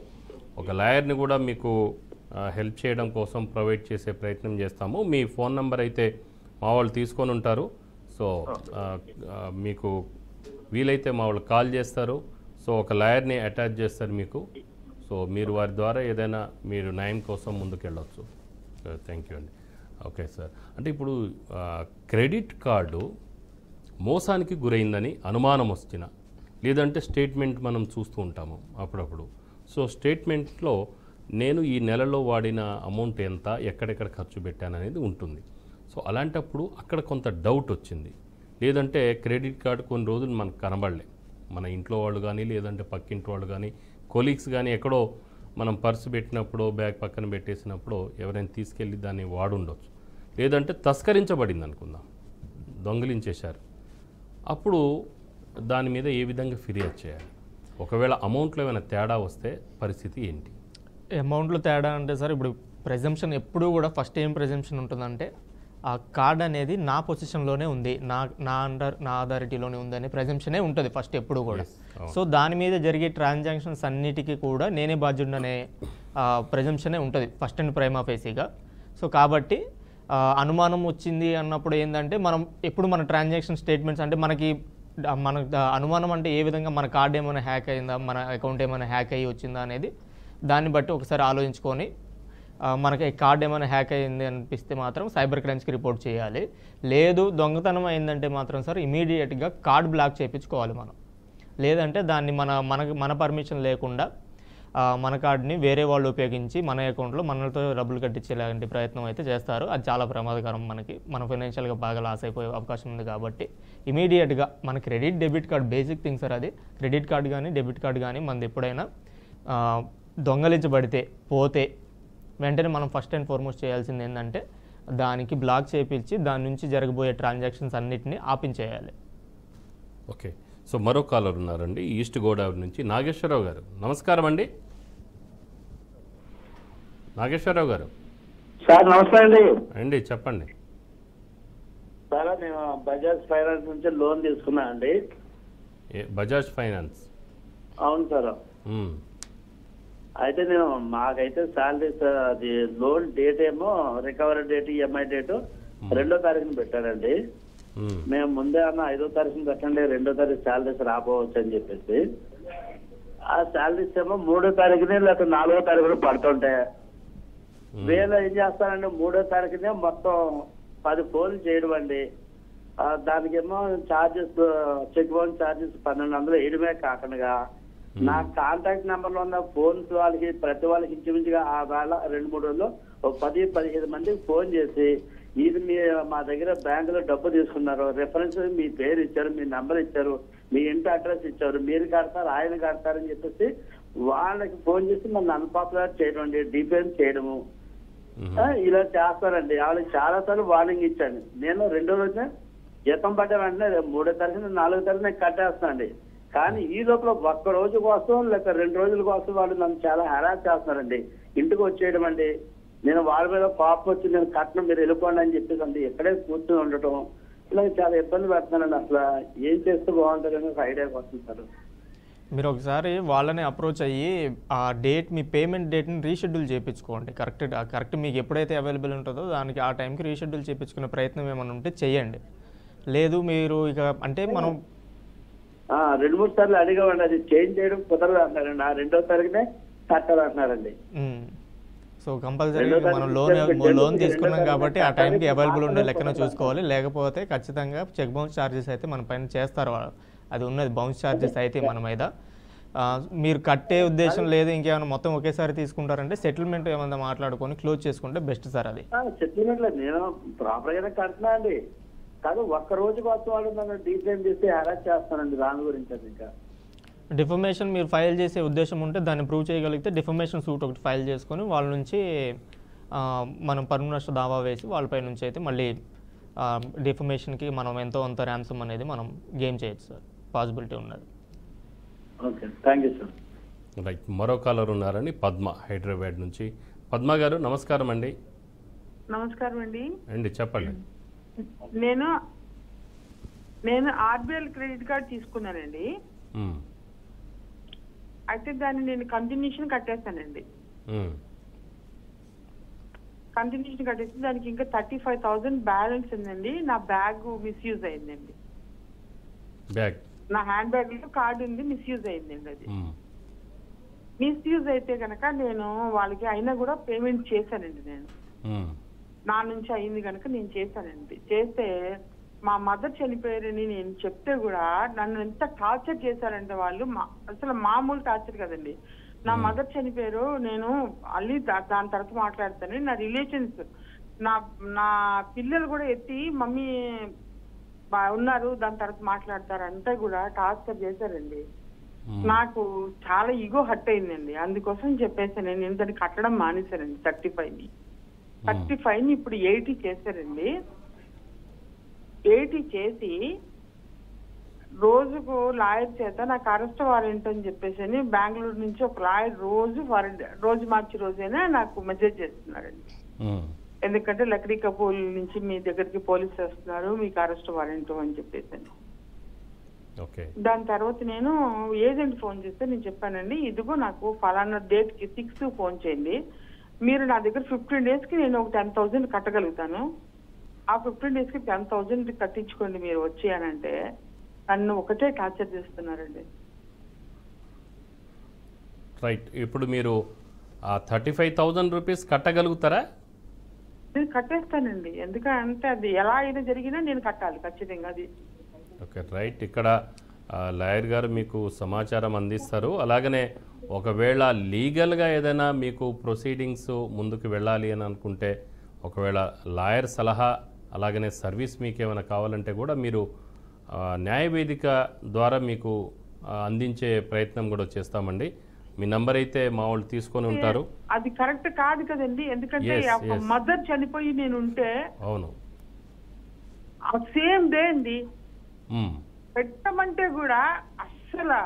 ఒక లాయర్ని కూడా మీకు హెల్ప్ చేయడం కోసం ప్రొవైడ్ చేసే ప్రయత్నం చేస్తాము. మీ ఫోన్ నెంబర్ అయితే మా వాళ్ళు తీసుకొని ఉంటారు. సో మీకు వీలైతే మా వాళ్ళు కాల్ చేస్తారు. సో ఒక లాయర్ని అటాచ్ చేస్తారు మీకు. సో మీరు వారి ద్వారా ఏదైనా మీరు న్యాయం కోసం ముందుకెళ్ళవచ్చు. థ్యాంక్ యూ అండి. ఓకే సార్, అంటే ఇప్పుడు క్రెడిట్ కార్డు మోసానికి గురైందని అనుమానం వచ్చిన, లేదంటే స్టేట్మెంట్ మనం చూస్తూ ఉంటాము అప్పుడప్పుడు. సో స్టేట్మెంట్లో నేను ఈ నెలలో వాడిన అమౌంట్ ఎంత, ఎక్కడెక్కడ ఖర్చు పెట్టాను అనేది ఉంటుంది. సో అలాంటప్పుడు అక్కడ కొంత డౌట్ వచ్చింది, లేదంటే క్రెడిట్ కార్డు కొన్ని రోజులు మనకు కనబడలే, మన ఇంట్లో వాళ్ళు కానీ లేదంటే పక్కింటి వాళ్ళు కానీ కొలీగ్స్ కానీ ఎక్కడో మనం పర్సు పెట్టినప్పుడు బ్యాగ్ పక్కన పెట్టేసినప్పుడు ఎవరైనా తీసుకెళ్ళి దాన్ని వాడుండొచ్చు, లేదంటే తస్కరించబడింది అనుకుందాం, దొంగిలించేశారు. అప్పుడు దాని మీద ఏ విధంగా ఫిర్యాదు చేయాలి? ఒకవేళ అమౌంట్లో ఏమైనా తేడా వస్తే పరిస్థితి ఏంటి? అమౌంట్లో తేడా అంటే సార్, ఇప్పుడు ప్రెజంప్షన్ ఎప్పుడూ కూడా ఫస్ట్ ఏం ప్రెజంప్షన్ ఉంటుందంటే ఆ కార్డ్ అనేది నా పొజిషన్లోనే ఉంది, నా అథారిటీలోనే ఉంది అనే ప్రెజంప్షనే ఉంటుంది ఫస్ట్ ఎప్పుడు కూడా. సో దాని మీద జరిగే ట్రాన్సాక్షన్స్ అన్నిటికీ కూడా నేనే బాధ్యుడనే ప్రెజంప్షనే ఉంటుంది ఫస్ట్ అండ్ ప్రైమా ఫేసీగా. సో కాబట్టి అనుమానం వచ్చింది అన్నప్పుడు ఏంటంటే మనం ఎప్పుడు మన ట్రాన్సాక్షన్ స్టేట్మెంట్స్ అంటే మన అనుమానం అంటే ఏ విధంగా మన కార్డ్ ఏమైనా హ్యాక్ అయిందా, మన అకౌంట్ ఏమైనా హ్యాక్ అయ్యి వచ్చిందా అనేది దాన్ని బట్టి ఒకసారి ఆలోచించుకొని మనకి కార్డ్ ఏమైనా హ్యాక్ అయింది అనిపిస్తే మాత్రం సైబర్ క్రైమ్స్కి రిపోర్ట్ చేయాలి. లేదు దొంగతనం అయిందంటే మాత్రం సార్ ఇమీడియట్గా కార్డ్ బ్లాక్ చేయించుకోవాలి మనం. లేదంటే దాన్ని మన పర్మిషన్ లేకుండా మన కార్డ్ని వేరే వాళ్ళు ఉపయోగించి మన అకౌంట్లో మనతో డబ్బులు కట్టించేలాంటి ప్రయత్నం అయితే చేస్తారు. అది చాలా ప్రమాదకరం, మన ఫైనాన్షియల్గా బాగా లాస్ అయిపోయే అవకాశం ఉంది. కాబట్టి ఇమీడియట్గా మన credit debit card basic thing sir, అది క్రెడిట్ కార్డ్ కానీ డెబిట్ కార్డ్ కానీ మనది ఎప్పుడైనా దొంగలించబడితే పోతే వెంటనే మనం ఫస్ట్ అండ్ ఫార్మోస్ట్ చేయాల్సింది ఏంటంటే దానికి బ్లాక్ చేయించి దాని నుంచి జరగబోయే ట్రాన్సాక్షన్స్ అన్నిటిని ఆపించేయాలి. ఓకే. సో మరో కాలర్ ఉన్నారండి ఈస్ట్ గోదావరి నుంచి నాగేశ్వరరావు గారు. నమస్కారం అండి నాగేశ్వరరావు గారు. సార్ నమస్తే అండి చెప్పండి. సార్ నేను బజాజ్ ఫైనాన్స్ నుంచి లోన్ తీసుకున్నా అండి. బజాజ్ ఫైనాన్స్? అవును సార్. అయితే నేను మాకైతే శాలరీ అది లోన్ డేట్ ఏమో రికవరీ డేట్ ఈఎంఐ డేట్ 2వ తారీఖున పెట్టారండి. మేము ముందే అన్న 5వ తారీఖున కట్టండి, 2వ తారీఖు శాలరీస్ రాపోవచ్చు అని చెప్పేసి ఆ శాలరీస్ ఏమో 3వ తారీఖునే లేకపోతే 4వ తారీఖున పడుతుంటే వీళ్ళు ఏం చేస్తారండి 3వ తారీఖునే మొత్తం 10 ఫోన్లు చేయడం అండి. దానికేమో ఛార్జెస్ చెక్ బౌన్స్ ఛార్జెస్ 1200 వేయడమే కాకుండా నా కాంటాక్ట్ నెంబర్ లో ఉన్న ఫోన్స్ వాళ్ళకి ప్రతి వాళ్ళకి ఇంచుమించుగా ఆ వేళ 2-3 రోజుల్లో 10-15 మందికి ఫోన్ చేసి ఇది మీ మా దగ్గర బ్యాంకులో డబ్బు తీసుకున్నారు, రిఫరెన్స్ మీ పేరు ఇచ్చారు, మీ నంబర్ ఇచ్చారు, మీ ఇంటి అడ్రస్ ఇచ్చారు, మీరు కడతారు ఆయన కడతారని చెప్పేసి వాళ్ళకి ఫోన్ చేసి నన్ను అన్పాపులర్ చేయడం అండి, డిఫెన్స్ చేయడము ఇలా చేస్తారండి. వాళ్ళకి చాలా సార్లు వార్నింగ్ ఇచ్చాను. నేను 2వ రోజున జీతం పడ్డ వెంటనే 3వ తారీఖున 4వ తారీఖున కట్టేస్తానండి. కానీ ఈ లోపల 1 రోజు కోసం లేక 2 రోజుల కోసం వాళ్ళు నన్ను చాలా హెరాస్ చేస్తున్నారండి. ఇంటికి వచ్చేయడం అండి. నేను వాళ్ళ మీద కోపం వచ్చి నేను కట్టడం మీరు వెళ్ళిపోండి అని చెప్పేసి అంటే ఎక్కడే కూర్చొని ఉండటం ఇలా చాలా ఇబ్బంది పెడుతున్నానండి. అసలు ఏం చేస్తే బాగుంటుందని ఒక ఐడియా కోసం సార్. మీరు ఒకసారి వాళ్ళని అప్రోచ్ అయ్యి ఆ డేట్ మీ పేమెంట్ డేట్ని రీషెడ్యూల్ చేయించుకోండి. కరెక్ట్ మీకు ఎప్పుడైతే అవైలబుల్ ఉంటుందో దానికి ఆ టైంకి రీషెడ్యూల్ చేయించుకునే ప్రయత్నం ఏమైనా ఉంటే చేయండి. లేదు మీరు ఇక అంటే మనం 2-3 సార్లు అడిగామండి, అది చేంజ్ చేయడం కుదరదు అంటున్నారండి. ఆ 2వ తారీఖునే కట్టాలంటున్నారండి. సో కంపల్సరీ మనం లోన్ తీసుకున్నాం కాబట్టి ఆ టైంకి అవైలబుల్ ఉండే లెక్కన చూసుకోవాలి. లేకపోతే ఖచ్చితంగా చెక్ బౌన్స్ ఛార్జెస్ అయితే మన పైన చేస్తారు. అది ఉన్నది బౌన్స్ ఛార్జెస్ అయితే మన మీద. మీరు కట్టే ఉద్దేశం లేదు ఇంకేమైనా మొత్తం ఒకేసారి తీసుకుంటారంటే సెటిల్మెంట్ ఏమైనా మాట్లాడుకొని క్లోజ్ చేసుకుంటే బెస్ట్ సార్. అది సెటిల్మెంట్ లేదు, నేను ప్రాపర్గానే కడుతున్నా అండి. కాదు 1 రోజు కోసం వాళ్ళు నన్ను డీఫేమ్ చేసి హెరాస్ చేస్తానండి. దాని గురించి అది ఇంకా డిఫమేషన్ మీరు ఫైల్ చేసే ఉద్దేశం ఉంటే దాన్ని ప్రూవ్ చేయగలిగితే డిఫమేషన్ సూట్ ఒకటి ఫైల్ చేసుకొని వాళ్ళ నుంచి మనం పరువు నష్ట దావా వేసి వాళ్ళపై నుంచి అయితే మళ్ళీ డిఫమేషన్కి మనం ఎంతో అంత ర్యాన్సమ్ అనేది మనం గెయిన్ చేయొచ్చు సార్. పాసిబిలిటీ ఉన్నది. Okay, thank you sir. Right. మరో కాలర్ ఉన్నారని పద్మ హైదరాబాద్ నుంచి. పద్మ గారు నమస్కారం అండి. నమస్కారం అండి. చెప్పండి. నేను ఆర్బిఎల్ క్రెడిట్ కార్డ్ తీసుకున్నానండి. అయితే దాన్ని నేను కంటిన్యూషన్ కట్టేస్తానండి. కంటిన్యూషన్ కట్టేసి దానికి ఇంకా 35,000 బ్యాలెన్స్ ఉందండి. నా బ్యాగ్ మిస్యూజ్ అయిందండి. నా హ్యాండ్ బ్యాగ్ లో కార్డు ఉంది, మిస్యూజ్ అయిందండి. అది మిస్యూజ్ అయితే కనుక నేను వాళ్ళకి అయినా కూడా పేమెంట్ చేశానండి. నేను నా నుంచి అయింది కనుక నేను చేశానండి. చేస్తే మా మదర్ చనిపోయారని నేను చెప్తే కూడా నన్ను ఎంత టార్చర్ చేశారంటే వాళ్ళు అసలు మామూలు టార్చర్ కదండి. నా మదర్ చనిపోయారు, నేను మళ్ళీ దాని తర్వాత మాట్లాడతాను. నా రిలేషన్స్ నా పిల్లలు కూడా ఎత్తి మమ్మీ ఉన్నారు దాని తర్వాత మాట్లాడతారు అంటే కూడా టార్చర్ చేశారండి. నాకు చాలా ఈగో హర్ట్ అయిందండి. అందుకోసం చెప్పేసి నేను దాన్ని కట్టడం మానేశానండి. 35ని ఇప్పుడు 80 చేశారండి. 80 చేసి రోజుకు లాయర్ చేత నాకు అరెస్ట్ వారెంట్ అని చెప్పేసి బెంగళూరు నుంచి ఒక లాయర్ రోజు మార్చి రోజైనా నాకు మెసేజ్ చేస్తున్నారండి. ఎందుకంటే లక్డీ కపూల్ నుంచి మీ దగ్గరికి పోలీసు వస్తున్నారు, మీకు అరెస్ట్ వారెంట్ అని చెప్పేసి. దాని తర్వాత నేను ఏజెంట్ ఫోన్ చేస్తే నేను చెప్పానండి, ఇదిగో నాకు ఫలానా డేట్ కి 6 ఫోన్ చేయండి, మీరు నా దగ్గర 15 days కి నేను ఒక 10,000 కట్టగలుగుతాను, ఆ 15 days కి 10,000 కట్టించుకోండి మీరు వచ్చి అని అంటే నన్ను ఒకటే టార్చర్ చేస్తున్నారండి. రైట్. ఇప్పుడు మీరు 35,000 రూపీస్ కట్టగలుగుతారా? నేను కట్టేస్తానండి, ఎందుకంటే అది ఎలా అయినా జరిగినా నేను కట్టాలి ఖచ్చితంగా. అది ఓకే, రైట్. ఇక్కడ లాయర్ గారు మీకు సమాచారం అందిస్తారు. అలాగనే ఒకవేళ లీగల్గా ఏదైనా మీకు ప్రొసీడింగ్స్ ముందుకు వెళ్ళాలి అని అనుకుంటే, ఒకవేళ లాయర్ సలహా అలాగనే సర్వీస్ మీకు ఏమైనా కావాలంటే కూడా మీరు న్యాయవేదిక ద్వారా మీకు అందించే ప్రయత్నం కూడా చేస్తామండి. మీ నంబర్ అయితే మా వాళ్ళు తీసుకొని ఉంటారు. అది కరెక్ట్ కాదు కదండి, ఎందుకంటే Yes, ఒక yes. మదర్ చనిపోయి నేను ఉంటే అవును. ఆ సేమ్ డే అండి మ్మ్. పెట్టమంటే కూడా అస్సలు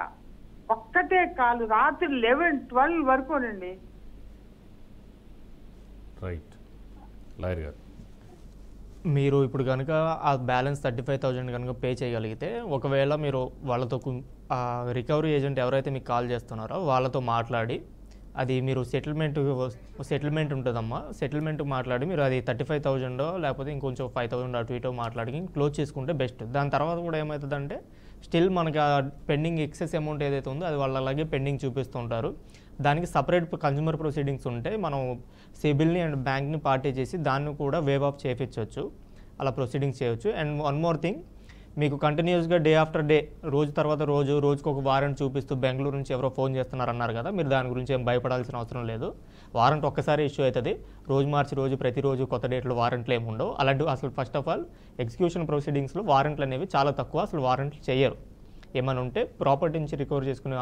ఒక్కటే కాలు రాత్రి 11-12 వరకునండి. రైట్. లాయర్ గారు, మీరు ఇప్పుడు కనుక ఆ బ్యాలెన్స్ 35,000 కనుక పే చేయగలిగితే, ఒకవేళ మీరు వాళ్ళతో రికవరీ ఏజెంట్ ఎవరైతే మీకు కాల్ చేస్తున్నారో వాళ్ళతో మాట్లాడి, అది మీరు సెటిల్మెంట్ ఉంటుందమ్మా, సెటిల్మెంట్ మాట్లాడి మీరు అది 35,000 లేకపోతే ఇంకొంచెం 5,000 అటు ఇటో మాట్లాడి క్లోజ్ చేసుకుంటే బెస్ట్. దాని తర్వాత కూడా ఏమవుతుందంటే స్టిల్ మనకి ఆ పెండింగ్ ఎక్సెస్ అమౌంట్ ఏదైతే ఉందో అది వాళ్ళు అలాగే పెండింగ్ చూపిస్తుంటారు. దానికి సపరేట్ కన్జ్యూమర్ ప్రొసీడింగ్స్ ఉంటే మనం సిబిల్ని అండ్ బ్యాంక్ని పార్టీ చేసి దాన్ని కూడా వేవ్ ఆఫ్ చేయించవచ్చు, అలా ప్రొసీడింగ్స్ చేయొచ్చు. అండ్ వన్ మోర్ థింగ్, మీకు కంటిన్యూస్గా డే ఆఫ్టర్ డే, రోజు తర్వాత రోజుకి ఒక వారెంట్ చూపిస్తూ బెంగళూరు నుంచి ఎవరో ఫోన్ చేస్తున్నారు అన్నారు కదా, మీరు దాని గురించి ఏం భయపడాల్సిన అవసరం లేదు. వారెంట్ ఒక్కసారి ఇష్యూ అవుతుంది, రోజు మార్చి ప్రతిరోజు కొత్త డేట్లో వారెంట్లు ఏమి ఉండవు. అలాంటి అసలు ఫస్ట్ ఆఫ్ ఆల్ ఎగ్జిక్యూషన్ ప్రొసీడింగ్స్లో వారెంట్లు అనేవి చాలా తక్కువ, అసలు వారెంట్లు చేయరు. ఏమైనా ఉంటే ప్రాపర్టీ నుంచి రికవర్ చేసుకునే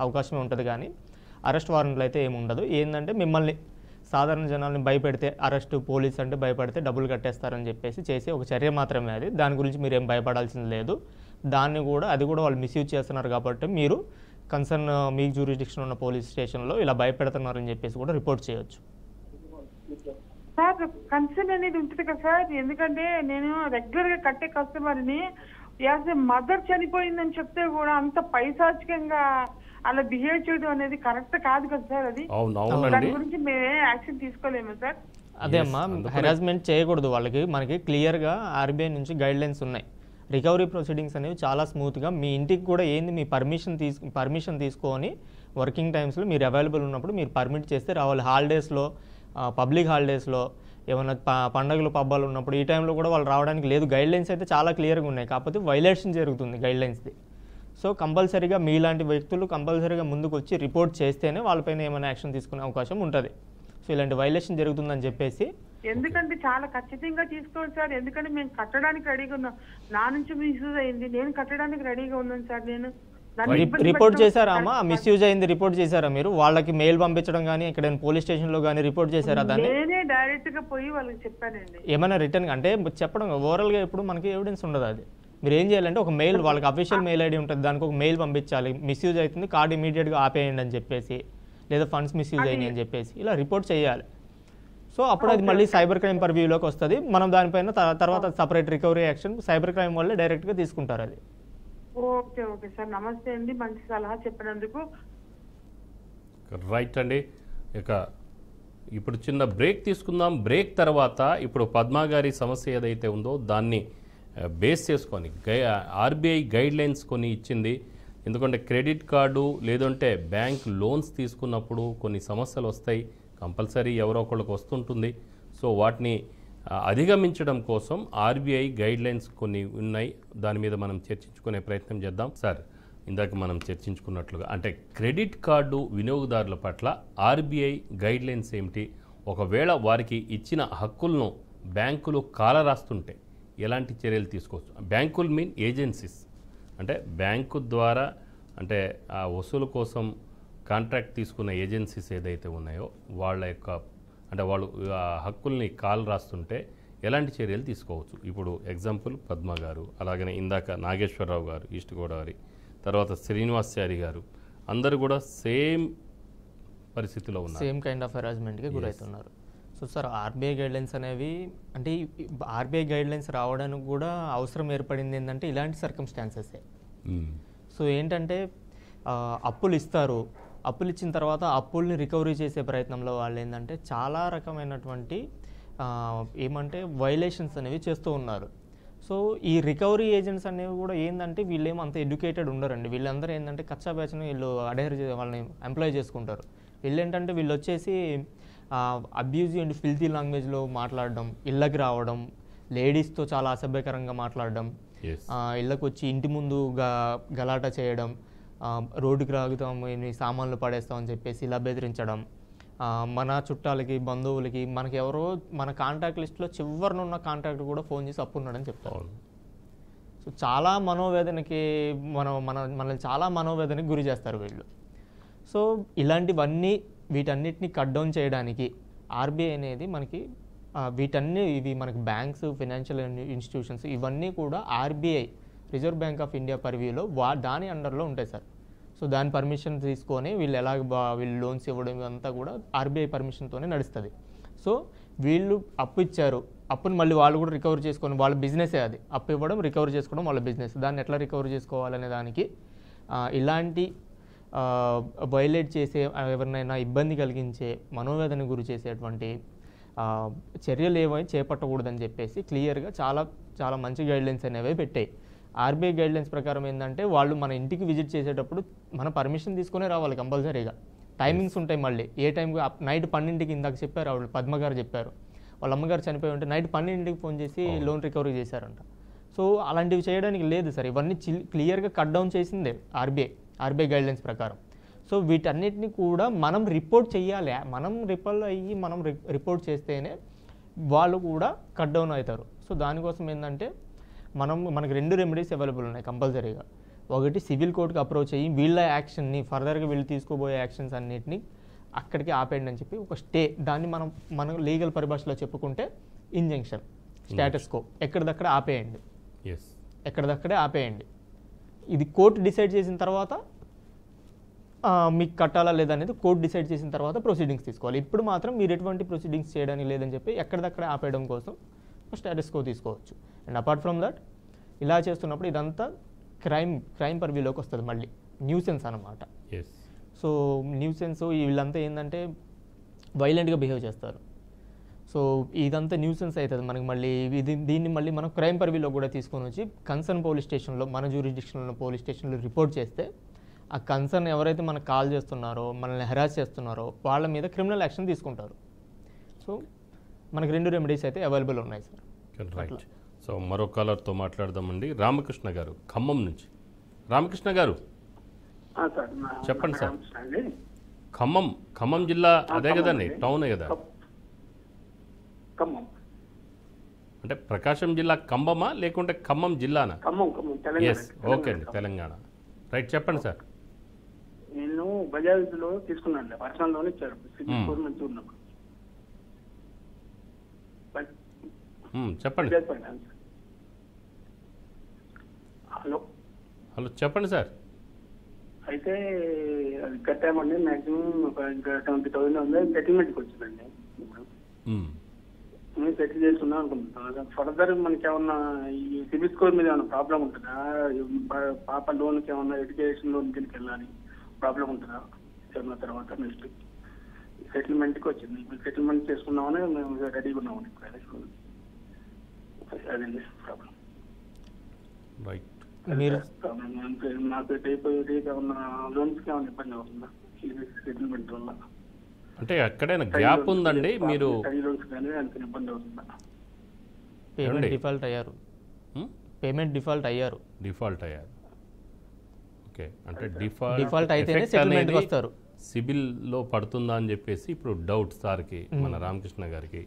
అవకాశమే ఉంటుంది, కానీ అరెస్ట్ వారెంట్లు అయితే ఏమి ఉండదు. ఏంటంటే మిమ్మల్ని సాధారణ జనాల్ని భయపెడితే, అరెస్ట్ పోలీస్ అంటే భయపడితే డబ్బులు కట్టేస్తారని చెప్పేసి చేసే ఒక చర్య మాత్రమే అది. దాని గురించి మీరు ఏం భయపడాల్సింది లేదు. అది కూడా వాళ్ళు మిస్యూజ్ చేస్తున్నారు కాబట్టి మీరు కన్సర్న్ మీ జ్యూరిడిక్షన్ ఉన్న పోలీస్ స్టేషన్లో ఇలా భయపెడుతున్నారని చెప్పేసి కూడా రిపోర్ట్ చేయొచ్చు. సార్ కన్సర్న్ అనేది ఉంటుంది కదా సార్, ఎందుకంటే నేను రెగ్యులర్ గా కట్టే కస్టమర్ని యాజ్ ఏ మదర్ చనిపోయిందని చెప్తే కూడా అంత పైశాచికంగా అలా బిహేవ్ చేయడం అనేది కరెక్ట్ కాదు కదా సార్. అది దాని గురించి మేమే యాక్షన్ తీసుకోలేము సార్. అదే అమ్మా, హెరాస్మెంట్ చేయకూడదు వాళ్ళకి. మనకి క్లియర్గా ఆర్బీఐ నుంచి గైడ్ లైన్స్ ఉన్నాయి. రికవరీ ప్రొసీడింగ్స్ అనేవి చాలా స్మూత్గా మీ ఇంటికి కూడా ఏంది మీ పర్మిషన్ తీసుకొని వర్కింగ్ టైమ్స్లో మీరు అవైలబుల్ ఉన్నప్పుడు మీరు పర్మిట్ చేస్తే రావాలి. హాలిడేస్లో, పబ్లిక్ హాలిడేస్లో, ఏమైనా పండుగలు పబ్బాలు ఉన్నప్పుడు ఈ టైంలో కూడా వాళ్ళు రావడానికి లేదు. గైడ్ లైన్స్ అయితే చాలా క్లియర్గా ఉన్నాయి, కాకపోతే వైలేషన్ జరుగుతుంది గైడ్ లైన్స్ది. సో కంపల్సరీగా మీలాంటి వ్యక్తులు కంపల్సరీగా ముందుకు వచ్చి రిపోర్ట్ చేస్తేనే వాళ్ళపైన ఏమైనా యాక్షన్ తీసుకునే అవకాశం ఉంటుంది. సో ఇలాంటి వైలేషన్ జరుగుతుందని చెప్పేసి, ఎందుకంటే చాలా ఖచ్చితంగా తీసుకోవాలి సార్, ఎందుకంటే మేము కట్టడానికి రెడీగా ఉన్నాం. నా నుంచి మిస్యూజ్ అయింది, నేను కట్టడానికి రెడీగా ఉన్నాను సార్. నేను రిపోర్ట్ చేశారా అమ్మా? మిస్యూజ్ అయింది రిపోర్ట్ చేశారా మీరు? వాళ్ళకి మెయిల్ పంపించడం కానీ ఇక్కడ పోలీస్ స్టేషన్లో కానీ రిపోర్ట్ చేశారా? దాన్ని నేనే డైరెక్ట్ గా పోయి వాళ్ళకి చెప్పానండి. ఏమైనా రిటర్న్ అంటే చెప్పడం ఓవరాల్గా ఎప్పుడు మనకి ఎవిడెన్స్ ఉండదు. అది మీరు ఏం చేయాలంటే ఒక మెయిల్, వాళ్ళకి అఫీషియల్ మెయిల్ ఐడి ఉంటుంది, దానికి ఒక మెయిల్ పంపించాలి. మిస్యూజ్ అవుతుంది, కార్డు ఇమీడియట్గా ఆపేయండి అని చెప్పేసి, లేదా ఫండ్స్ మిస్యూజ్ అయినాయి అని చెప్పేసి ఇలా రిపోర్ట్ చేయాలి. సో అప్పుడు అది మళ్ళీ సైబర్ క్రైమ్ పర్వ్యూలోకి వస్తుంది. మనం దానిపైన తర్వాత separate recovery action cyber crime వాళ్ళే డైరెక్ట్గా తీసుకుంటారు. అది ఓకే ఓకే సార్, నమస్తే అండి, మంచి సలహా చెప్పినందుకు. రైట్ అండి. ఇక ఇప్పుడు చిన్న బ్రేక్ తీసుకుందాం. బ్రేక్ తర్వాత ఇప్పుడు పద్మా గారి సమస్య ఏదైతే ఉందో దాన్ని బేస్ చేసుకొని ఆర్బీఐ గైడ్ లైన్స్ కొన్ని ఇచ్చింది. ఎందుకంటే క్రెడిట్ కార్డు లేదంటే బ్యాంక్ లోన్స్ తీసుకున్నప్పుడు కొన్ని సమస్యలు వస్తాయి, కంపల్సరీ ఎవరో ఒకళ్ళకి వస్తుంటుంది. సో వాటిని అధిగమించడం కోసం ఆర్బీఐ గైడ్ లైన్స్ కొన్ని ఉన్నాయి, దాని మీద మనం చర్చించుకునే ప్రయత్నం చేద్దాం. సార్, ఇందాక మనం చర్చించుకున్నట్లుగా అంటే క్రెడిట్ కార్డు వినియోగదారుల పట్ల ఆర్బీఐ గైడ్ లైన్స్ ఏమిటి, ఒకవేళ వారికి ఇచ్చిన హక్కులను బ్యాంకులు కాలరాస్తుంటే ఎలాంటి చర్యలు తీసుకోవచ్చు? బ్యాంకులు మీన్ ఏజెన్సీస్, అంటే బ్యాంకు ద్వారా అంటే ఆ వసూలు కోసం కాంట్రాక్ట్ తీసుకున్న ఏజెన్సీస్ ఏదైతే ఉన్నాయో వాళ్ళ యొక్క అంటే వాళ్ళు హక్కుల్ని కాలు రాస్తుంటే ఎలాంటి చర్యలు తీసుకోవచ్చు? ఇప్పుడు ఎగ్జాంపుల్ పద్మ గారు, అలాగనే ఇందాక నాగేశ్వరరావు గారు ఈస్ట్ గోదావరి, తర్వాత శ్రీనివాసాచారి గారు, అందరూ కూడా సేమ్ పరిస్థితిలో ఉన్నారు, సేమ్ కైండ్ ఆఫ్ హెరాస్మెంట్కి గురవుతున్నారు. సో సార్, ఆర్బీఐ గైడ్లైన్స్ అనేవి అంటే ఆర్బీఐ గైడ్లైన్స్ రావడానికి కూడా అవసరం ఏర్పడింది ఏంటంటే ఇలాంటి సర్కమ్స్టాన్సెసే. సో ఏంటంటే అప్పులు ఇస్తారు, అప్పులు ఇచ్చిన తర్వాత అప్పుల్ని రికవరీ చేసే ప్రయత్నంలో వాళ్ళు ఏంటంటే చాలా రకమైనటువంటి ఏమంటే వైలేషన్స్ అనేవి చేస్తూ ఉన్నారు. సో ఈ రికవరీ ఏజెంట్స్ అనేవి కూడా ఏంటంటే వీళ్ళేమో అంత ఎడ్యుకేటెడ్ ఉండరండి. వీళ్ళందరూ ఏంటంటే కచ్చా బ్యాచ్ని వీళ్ళు వాళ్ళని ఎంప్లాయ్ చేసుకుంటారు. వీళ్ళు వచ్చేసి అబ్యూజివ్ అండ్ ఫిల్తీ లాంగ్వేజ్లో మాట్లాడడం, ఇళ్ళకి రావడం, లేడీస్తో చాలా అసభ్యకరంగా మాట్లాడడం, ఇళ్ళకు వచ్చి ఇంటి ముందు గలాట చేయడం, రోడ్డుకి రాగుతాం సామాన్లు పడేస్తామని చెప్పేసి ఇలా బెదిరించడం, మన చుట్టాలకి బంధువులకి మనకి ఎవరో మన కాంటాక్ట్ లిస్ట్లో చివరినున్న కాంటాక్ట్ కూడా ఫోన్ చేసి అప్పు ఉన్నాడని చెప్తారు. సో చాలా మనోవేదనకి మనల్ని చాలా మనోవేదనకి గురి చేస్తారు వీళ్ళు. సో ఇలాంటివన్నీ వీటన్నిటిని కట్ డౌన్ చేయడానికి ఆర్బీఐ అనేది మనకి ఇవి మనకి బ్యాంక్స్, ఫైనాన్షియల్ ఇన్స్టిట్యూషన్స్ ఇవన్నీ కూడా RBI reserve bank of India పరివ్యూలో దాని అండర్లో ఉంటాయి సార్. సో దాని పర్మిషన్ తీసుకొని వీళ్ళు లోన్స్ ఇవ్వడం అంతా కూడా ఆర్బీఐ పర్మిషన్తోనే నడుస్తుంది. సో వీళ్ళు అప్పు ఇచ్చారు, అప్పుని మళ్ళీ వాళ్ళు కూడా రికవర్ చేసుకొని వాళ్ళ బిజినెసే అది, అప్పు ఇవ్వడం రికవర్ చేసుకోవడం వాళ్ళ బిజినెస్. దాన్ని ఎట్లా రికవర్ చేసుకోవాలనే దానికి ఇలాంటి వైలేట్ చేసే, ఎవరినైనా ఇబ్బంది కలిగించే, మనోవేదన గురి చేసేటువంటి చర్యలు ఏమైనా చేపట్టకూడదని చెప్పేసి క్లియర్గా చాలా చాలా మంచి గైడ్లైన్స్ అనేవి పెట్టాయి. ఆర్బీఐ గైడ్లైన్స్ ప్రకారం ఏంటంటే వాళ్ళు మన ఇంటికి విజిట్ చేసేటప్పుడు మన పర్మిషన్ తీసుకునే రావాలి కంపల్సరీగా. టైమింగ్స్ ఉంటాయి, మళ్ళీ ఏ టైంకి నైట్ 12కి ఇందాక చెప్పారు వాళ్ళు, పద్మ గారు చెప్పారు, వాళ్ళ అమ్మగారు చనిపోయి ఉంటే నైట్ 12కి ఫోన్ చేసి లోన్ రికవరీ చేశారంట. సో అలాంటివి చేయడానికి లేదు సార్, ఇవన్నీ క్లియర్గా కట్ డౌన్ చేసిందే ఆర్బీఐ గైడ్లైన్స్ ప్రకారం. సో వీటన్నిటిని కూడా మనం రిపోర్ట్ చేయాలి, మనం మనం రిపోర్ట్ చేస్తేనే వాళ్ళు కూడా కట్ డౌన్ అవుతారు. సో దానికోసం ఏంటంటే మనకు 2 రెమెడీస్ అవైలబుల్ ఉన్నాయి కంపల్సరీగా. ఒకటి సివిల్ కోర్టుకి అప్రోచ్ అయ్యి వీళ్ళ యాక్షన్ని ఫర్దర్గా వీళ్ళు తీసుకోబోయే యాక్షన్స్ అన్నిటిని అక్కడికి ఆపేయండి అని చెప్పి ఒక స్టే, దాన్ని మనం లీగల్ పరిభాషలో చెప్పుకుంటే ఇంజంక్షన్, స్టేటస్ కో, ఎక్కడిదక్కడే ఆపేయండి. ఇది కోర్టు డిసైడ్ చేసిన తర్వాత మీకు కట్టాలా లేదనేది కోర్టు డిసైడ్ చేసిన తర్వాత ప్రొసీడింగ్స్ తీసుకోవాలి. ఇప్పుడు మాత్రం మీరు ఎటువంటి ప్రొసీడింగ్స్ చేయడానికి లేదని చెప్పి ఎక్కడిదక్కడే ఆపేయడం కోసం స్టేటస్ కో తీసుకోవచ్చు. అండ్ అపార్ట్ ఫ్రమ్ దట్ ఇలా చేస్తున్నప్పుడు ఇదంతా క్రైమ్ పర్వ్యూలోకి వస్తుంది, మళ్ళీ న్యూసెన్స్ అనమాట. సో న్యూసెన్స్ వీళ్ళంతా ఏంటంటే వైలెంట్గా బిహేవ్ చేస్తారు. సో ఇదంతా న్యూసెన్స్ అవుతుంది మనకి. మళ్ళీ దీన్ని మళ్ళీ మనం క్రైమ్ పర్వ్యూలో కూడా తీసుకొని వచ్చి కన్సర్న్ పోలీస్ స్టేషన్లో, మన జ్యూరిడిక్షన్లో పోలీస్ స్టేషన్లో రిపోర్ట్ చేస్తే ఆ కన్సర్న్ ఎవరైతే మనకు కాల్ చేస్తున్నారో, మనల్ని హెరాస్ చేస్తున్నారో వాళ్ళ మీద క్రిమినల్ యాక్షన్ తీసుకుంటారు. సో మనకు 2 రెమెడీస్ అయితే అవైలబుల్ ఉన్నాయి సార్. రైట్. సో మరో కాలర్తో మాట్లాడదామండి. రామకృష్ణ గారు ఖమ్మం నుంచి. రామకృష్ణ గారు చెప్పండి సార్. ఖమ్మం జిల్లా అదే కదండి, టౌనే కదా? అంటే ప్రకాశం జిల్లా ఖమ్మమా లేకుంటే ఖమ్మం జిల్లానా? ఎస్, ఓకే అండి, తెలంగాణ. రైట్, చెప్పండి సార్. నేను బజాజ్లో తీసుకున్నాను, పర్సనల్ లోన్ ఇచ్చారు, సిబిల్ స్కోర్ మంచిగా ఉన్నప్పుడు. చెప్పండి. హలో చెప్పండి సార్. అయితే అది కట్టామండి, మ్యాక్సిమం ఇంకా 70,000 ఉంది, సెటిల్మెంట్కి వచ్చిందండి. మేము సెటిల్ చేసుకున్నాం అనుకుంటున్నాం. ఫర్దర్ మనకి ఏమన్నా ఈ సిబిల్ స్కోర్ మీద ఏమన్నా ప్రాబ్లం ఉంటుందా? పాప లోన్కి ఏమన్నా ఎడ్యుకేషన్ లోన్ కిందకి వెళ్ళాలి ప్రాబ్లం ఉంటుందా? చదివిన తర్వాత నెక్స్ట్ సెటిల్మెంట్కి వచ్చింది, సెటిల్మెంట్ చేసుకున్నామని మేము రెడీగా ఉన్నామండి. అదండి ప్రాబ్లం. రైట్. నాకు ఏమన్నా లోన్స్కి ఏమైనా ఇబ్బంది అవుతుందా సెటిల్మెంట్ వల్ల? అంటే ఎక్కడైనా గ్యాప్ ఉందండి? మీరు పేమెంట్ డిఫాల్ట్ అయ్యారు. ఓకే, అంటే డిఫాల్ట్ అయితేనే సెటిల్మెంట్ వస్తారు. సిబిల్లో పడుతుందా అని చెప్పేసి ఇప్పుడు డౌట్ సార్కి, మన రామకృష్ణ గారికి.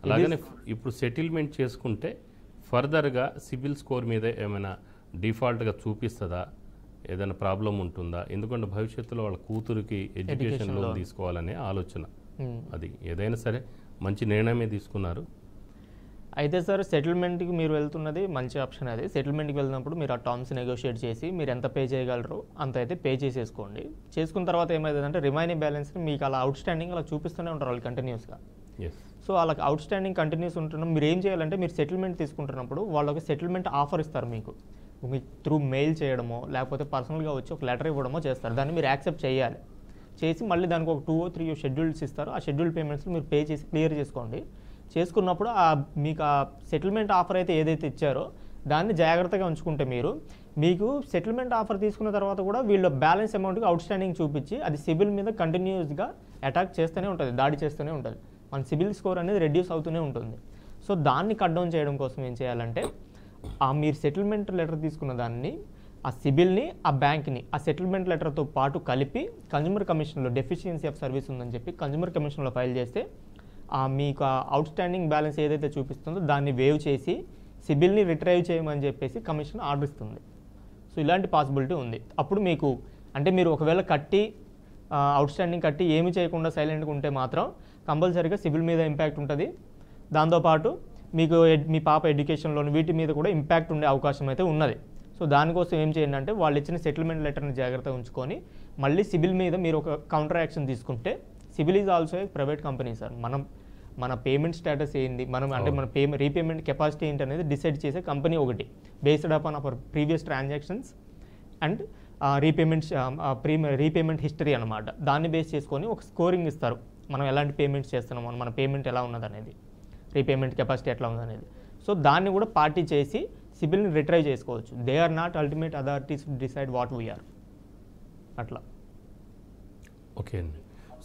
అలాగనే ఇప్పుడు సెటిల్మెంట్ చేసుకుంటే ఫర్దర్గా సిబిల్ స్కోర్ మీద ఏమైనా డిఫాల్ట్గా చూపిస్తుందా? ఏదైనా ప్రాబ్లం ఉంటుందా? ఎందుకంటే భవిష్యత్తులో వాళ్ళ కూతురికి ఎడ్యుకేషన్ లోన్ తీసుకోవాలనే ఆలోచన. అది ఏదైనా సరే మంచి నిర్ణయమే తీసుకున్నారు. అయితే సార్, సెటిల్మెంట్కి మీరు వెళ్తున్నది మంచి ఆప్షన్. అది సెటిల్మెంట్కి వెళ్ళినప్పుడు మీరు ఆ టర్మ్స్ నెగోషియేట్ చేసి మీరు ఎంత పే చేయగలరో అంత అయితే పే చేసేసుకోండి. చేసుకున్న తర్వాత ఏమవుతుందంటే రిమైనింగ్ బ్యాలెన్స్ని మీకు అలా అవుట్ స్టాండింగ్ అలా చూపిస్తూనే ఉంటారు వాళ్ళు కంటిన్యూస్గా. సో అలా అవుట్ స్టాండింగ్ కంటిన్యూస్ ఉంటున్నాం. మీరు ఏం చేయాలంటే, మీరు సెటిల్మెంట్ తీసుకుంటున్నప్పుడు వాళ్ళకి సెటిల్మెంట్ ఆఫర్ ఇస్తారు. మీకు త్రూ మెయిల్ చేయడమో లేకపోతే పర్సనల్గా వచ్చి ఒక లెటర్ ఇవ్వడమో చేస్తారు. దాన్ని మీరు యాక్సెప్ట్ చేయాలి. చేసి మళ్ళీ దానికి ఒక 2 or 3 షెడ్యూల్స్ ఇస్తారు. ఆ షెడ్యూల్ పేమెంట్స్ మీరు పే చేసి క్లియర్ చేసుకోండి. చేసుకున్నప్పుడు మీకు ఆ సెటిల్మెంట్ ఆఫర్ అయితే ఏదైతే ఇచ్చారో దాన్ని జాగ్రత్తగా ఉంచుకుంటే మీకు సెటిల్మెంట్ ఆఫర్ తీసుకున్న తర్వాత కూడా వీళ్ళ బ్యాలెన్స్ అమౌంట్కి అవుట్ స్టాండింగ్ చూపించి అది సిబిల్ మీద కంటిన్యూస్గా అటాక్ చేస్తూనే ఉంటుంది, దాడి చేస్తూనే ఉంటుంది. మన సిబిల్ స్కోర్ అనేది రెడ్యూస్ అవుతూనే ఉంటుంది. సో దాన్ని కట్ డౌన్ చేయడం కోసం ఏం చేయాలంటే, మీరు సెటిల్మెంట్ లెటర్ తీసుకున్న దాన్ని, ఆ సిబిల్ని, ఆ బ్యాంక్ని ఆ సెటిల్మెంట్ లెటర్తో పాటు కలిపి కన్జ్యూమర్ కమిషన్లో డెఫిషియన్సీ ఆఫ్ సర్వీస్ ఉందని చెప్పి కన్జ్యూమర్ కమిషన్లో ఫైల్ చేస్తే మీకు ఆ అవుట్ స్టాండింగ్ బ్యాలెన్స్ ఏదైతే చూపిస్తుందో దాన్ని వేవ్ చేసి సిబిల్ని రిట్రైవ్ చేయమని చెప్పేసి కమిషన్ ఆర్డర్ ఇస్తుంది. సో ఇలాంటి పాసిబిలిటీ ఉంది. అప్పుడు మీకు అంటే మీరు ఒకవేళ కట్టి అవుట్ స్టాండింగ్ కట్టి ఏమి చేయకుండా సైలెంట్గా ఉంటే మాత్రం కంపల్సరీగా సిబిల్ మీద ఇంపాక్ట్ ఉంటుంది. దాంతోపాటు మీకు మీ పాప ఎడ్యుకేషన్లోని వీటి మీద కూడా ఇంపాక్ట్ ఉండే అవకాశం అయితే ఉన్నది. సో దానికోసం ఏం చేయండి అంటే వాళ్ళు ఇచ్చిన సెటిల్మెంట్ లెటర్ని జాగ్రత్తగా ఉంచుకొని మళ్ళీ సిబిల్ మీద మీరు ఒక కౌంటర్ యాక్షన్ తీసుకుంటే, CIBIL is also a private company sir. మన పేమెంట్ స్టేటస్ ఏంటి, అంటే మన రీపేమెంట్ కెపాసిటీ ఏంటి అనేది డిసైడ్ చేసే కంపెనీ ఒకటి, based upon our previous transactions and repayment history అనమాట. దాన్ని బేస్ చేసుకొని ఒక స్కోరింగ్ ఇస్తారు, మనం ఎలాంటి పేమెంట్స్ చేస్తున్నాము, మన పేమెంట్ ఎలా ఉన్నది అనేది, రీపేమెంట్ కెపాసిటీ ఎట్లా ఉందనేది. సో దాన్ని కూడా పార్టీ చేసి సిబిల్ని రిట్రైవ్ చేసుకోవచ్చు. They are not ultimate authorities to decide what we are అట్లా. ఓకే అండి.